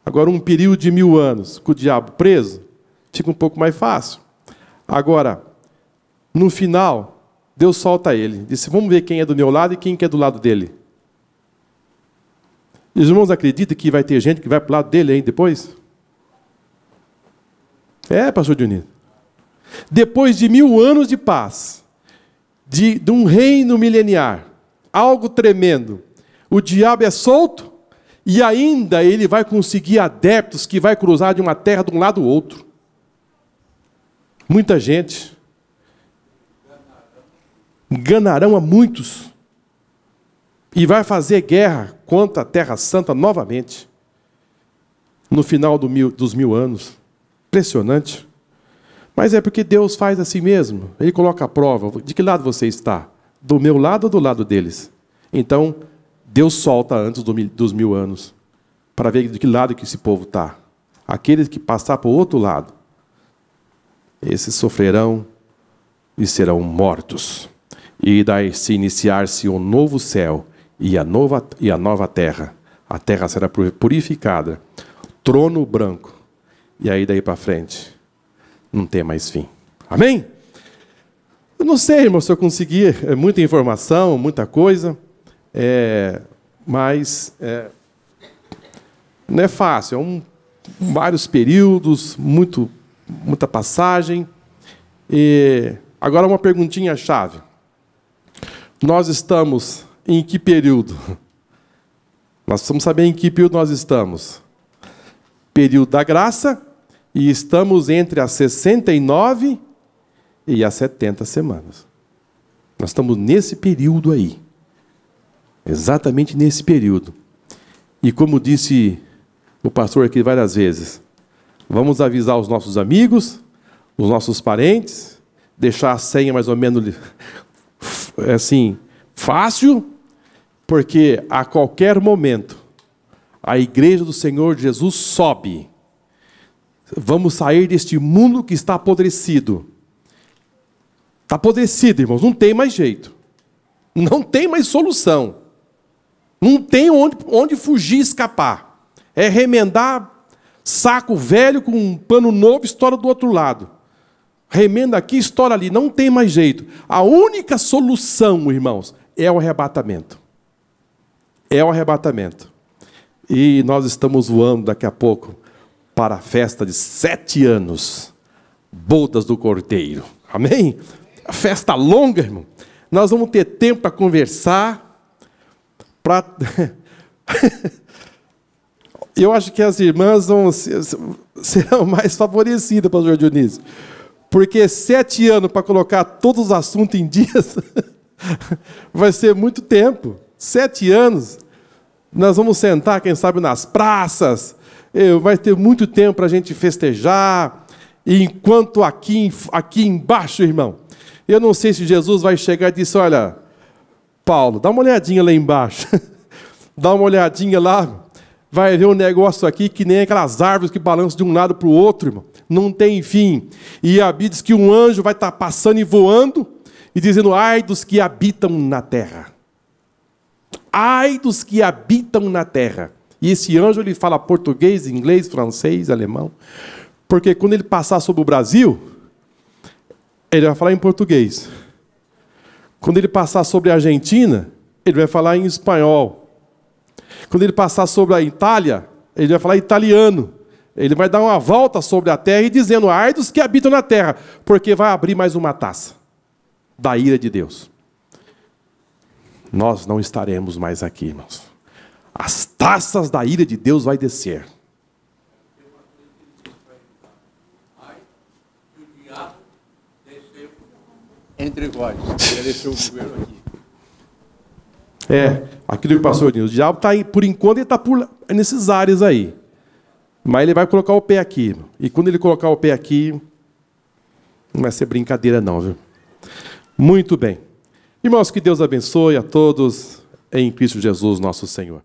Agora, um período de 1000 anos com o diabo preso, fica um pouco mais fácil. Agora, no final, Deus solta ele. Disse, vamos ver quem é do meu lado e quem é do lado dele. E os irmãos acreditam que vai ter gente que vai para o lado dele aí depois? Pastor Dionísio. Depois de 1000 anos de paz, de um reino mileniar, algo tremendo, o diabo é solto e ainda ele vai conseguir adeptos que vai cruzar de uma terra de um lado ao outro. Muita gente. Enganarão a muitos. E vai fazer guerra contra a Terra Santa novamente. No final dos 1000 anos. Impressionante. Mas é porque Deus faz assim mesmo. Ele coloca a prova. De que lado você está? Do meu lado ou do lado deles? Então, Deus solta antes dos 1000 anos. Para ver de que lado que esse povo está. Aqueles que passar para o outro lado, esses sofrerão e serão mortos. E daí se iniciar-se um novo céu e a nova terra. A terra será purificada. Trono branco. E aí daí para frente, não tem mais fim. Amém? Eu não sei, irmão, se eu conseguir. É muita informação, muita coisa. Mas não é fácil. Vários períodos, muita passagem. E agora uma perguntinha-chave. Nós estamos em que período? Nós precisamos saber em que período nós estamos. Período da graça, e estamos entre as 69 e as 70 semanas. Nós estamos nesse período aí. Exatamente nesse período. E como disse o pastor aqui várias vezes, vamos avisar os nossos amigos, os nossos parentes, deixar a senha mais ou menos assim, fácil, porque a qualquer momento a igreja do Senhor Jesus sobe. Vamos sair deste mundo que está apodrecido. Está apodrecido, irmãos, não tem mais jeito. Não tem mais solução. Não tem onde fugir e escapar. É remendar saco velho com um pano novo, estoura do outro lado. Remenda aqui, estoura ali. Não tem mais jeito. A única solução, irmãos, é o arrebatamento. É o arrebatamento. E nós estamos voando daqui a pouco para a festa de 7 anos. Bodas do Cordeiro. Amém? A festa longa, irmão. Nós vamos ter tempo para conversar. Eu acho que as irmãs serão mais favorecidas, pastor Dionísio. Porque 7 anos para colocar todos os assuntos em dias vai ser muito tempo. 7 anos. Nós vamos sentar, quem sabe, nas praças. Vai ter muito tempo para a gente festejar. E enquanto aqui embaixo, irmão, eu não sei se Jesus vai chegar e dizer, olha, Paulo, dá uma olhadinha lá embaixo. Dá uma olhadinha lá. Vai ver um negócio aqui que nem aquelas árvores que balançam de um lado para o outro, irmão. não tem fim. E a Bíblia diz que um anjo vai estar passando e voando e dizendo: ai dos que habitam na terra. Ai dos que habitam na terra. E esse anjo ele fala português, inglês, francês, alemão. Porque quando ele passar sobre o Brasil, ele vai falar em português. Quando ele passar sobre a Argentina, ele vai falar em espanhol. Quando ele passar sobre a Itália, ele vai falar italiano. Ele vai dar uma volta sobre a terra e dizendo: ai dos que habitam na terra, porque vai abrir mais uma taça da ira de Deus. Nós não estaremos mais aqui, irmãos. As taças da ira de Deus vai descer. Entre vós, ele deixou o governo aqui. Aquilo que o pastor disse, o diabo está, por enquanto, ele está nesses áreas aí. Mas ele vai colocar o pé aqui. E quando ele colocar o pé aqui, não vai ser brincadeira não, viu? Muito bem. Irmãos, que Deus abençoe a todos em Cristo Jesus, nosso Senhor.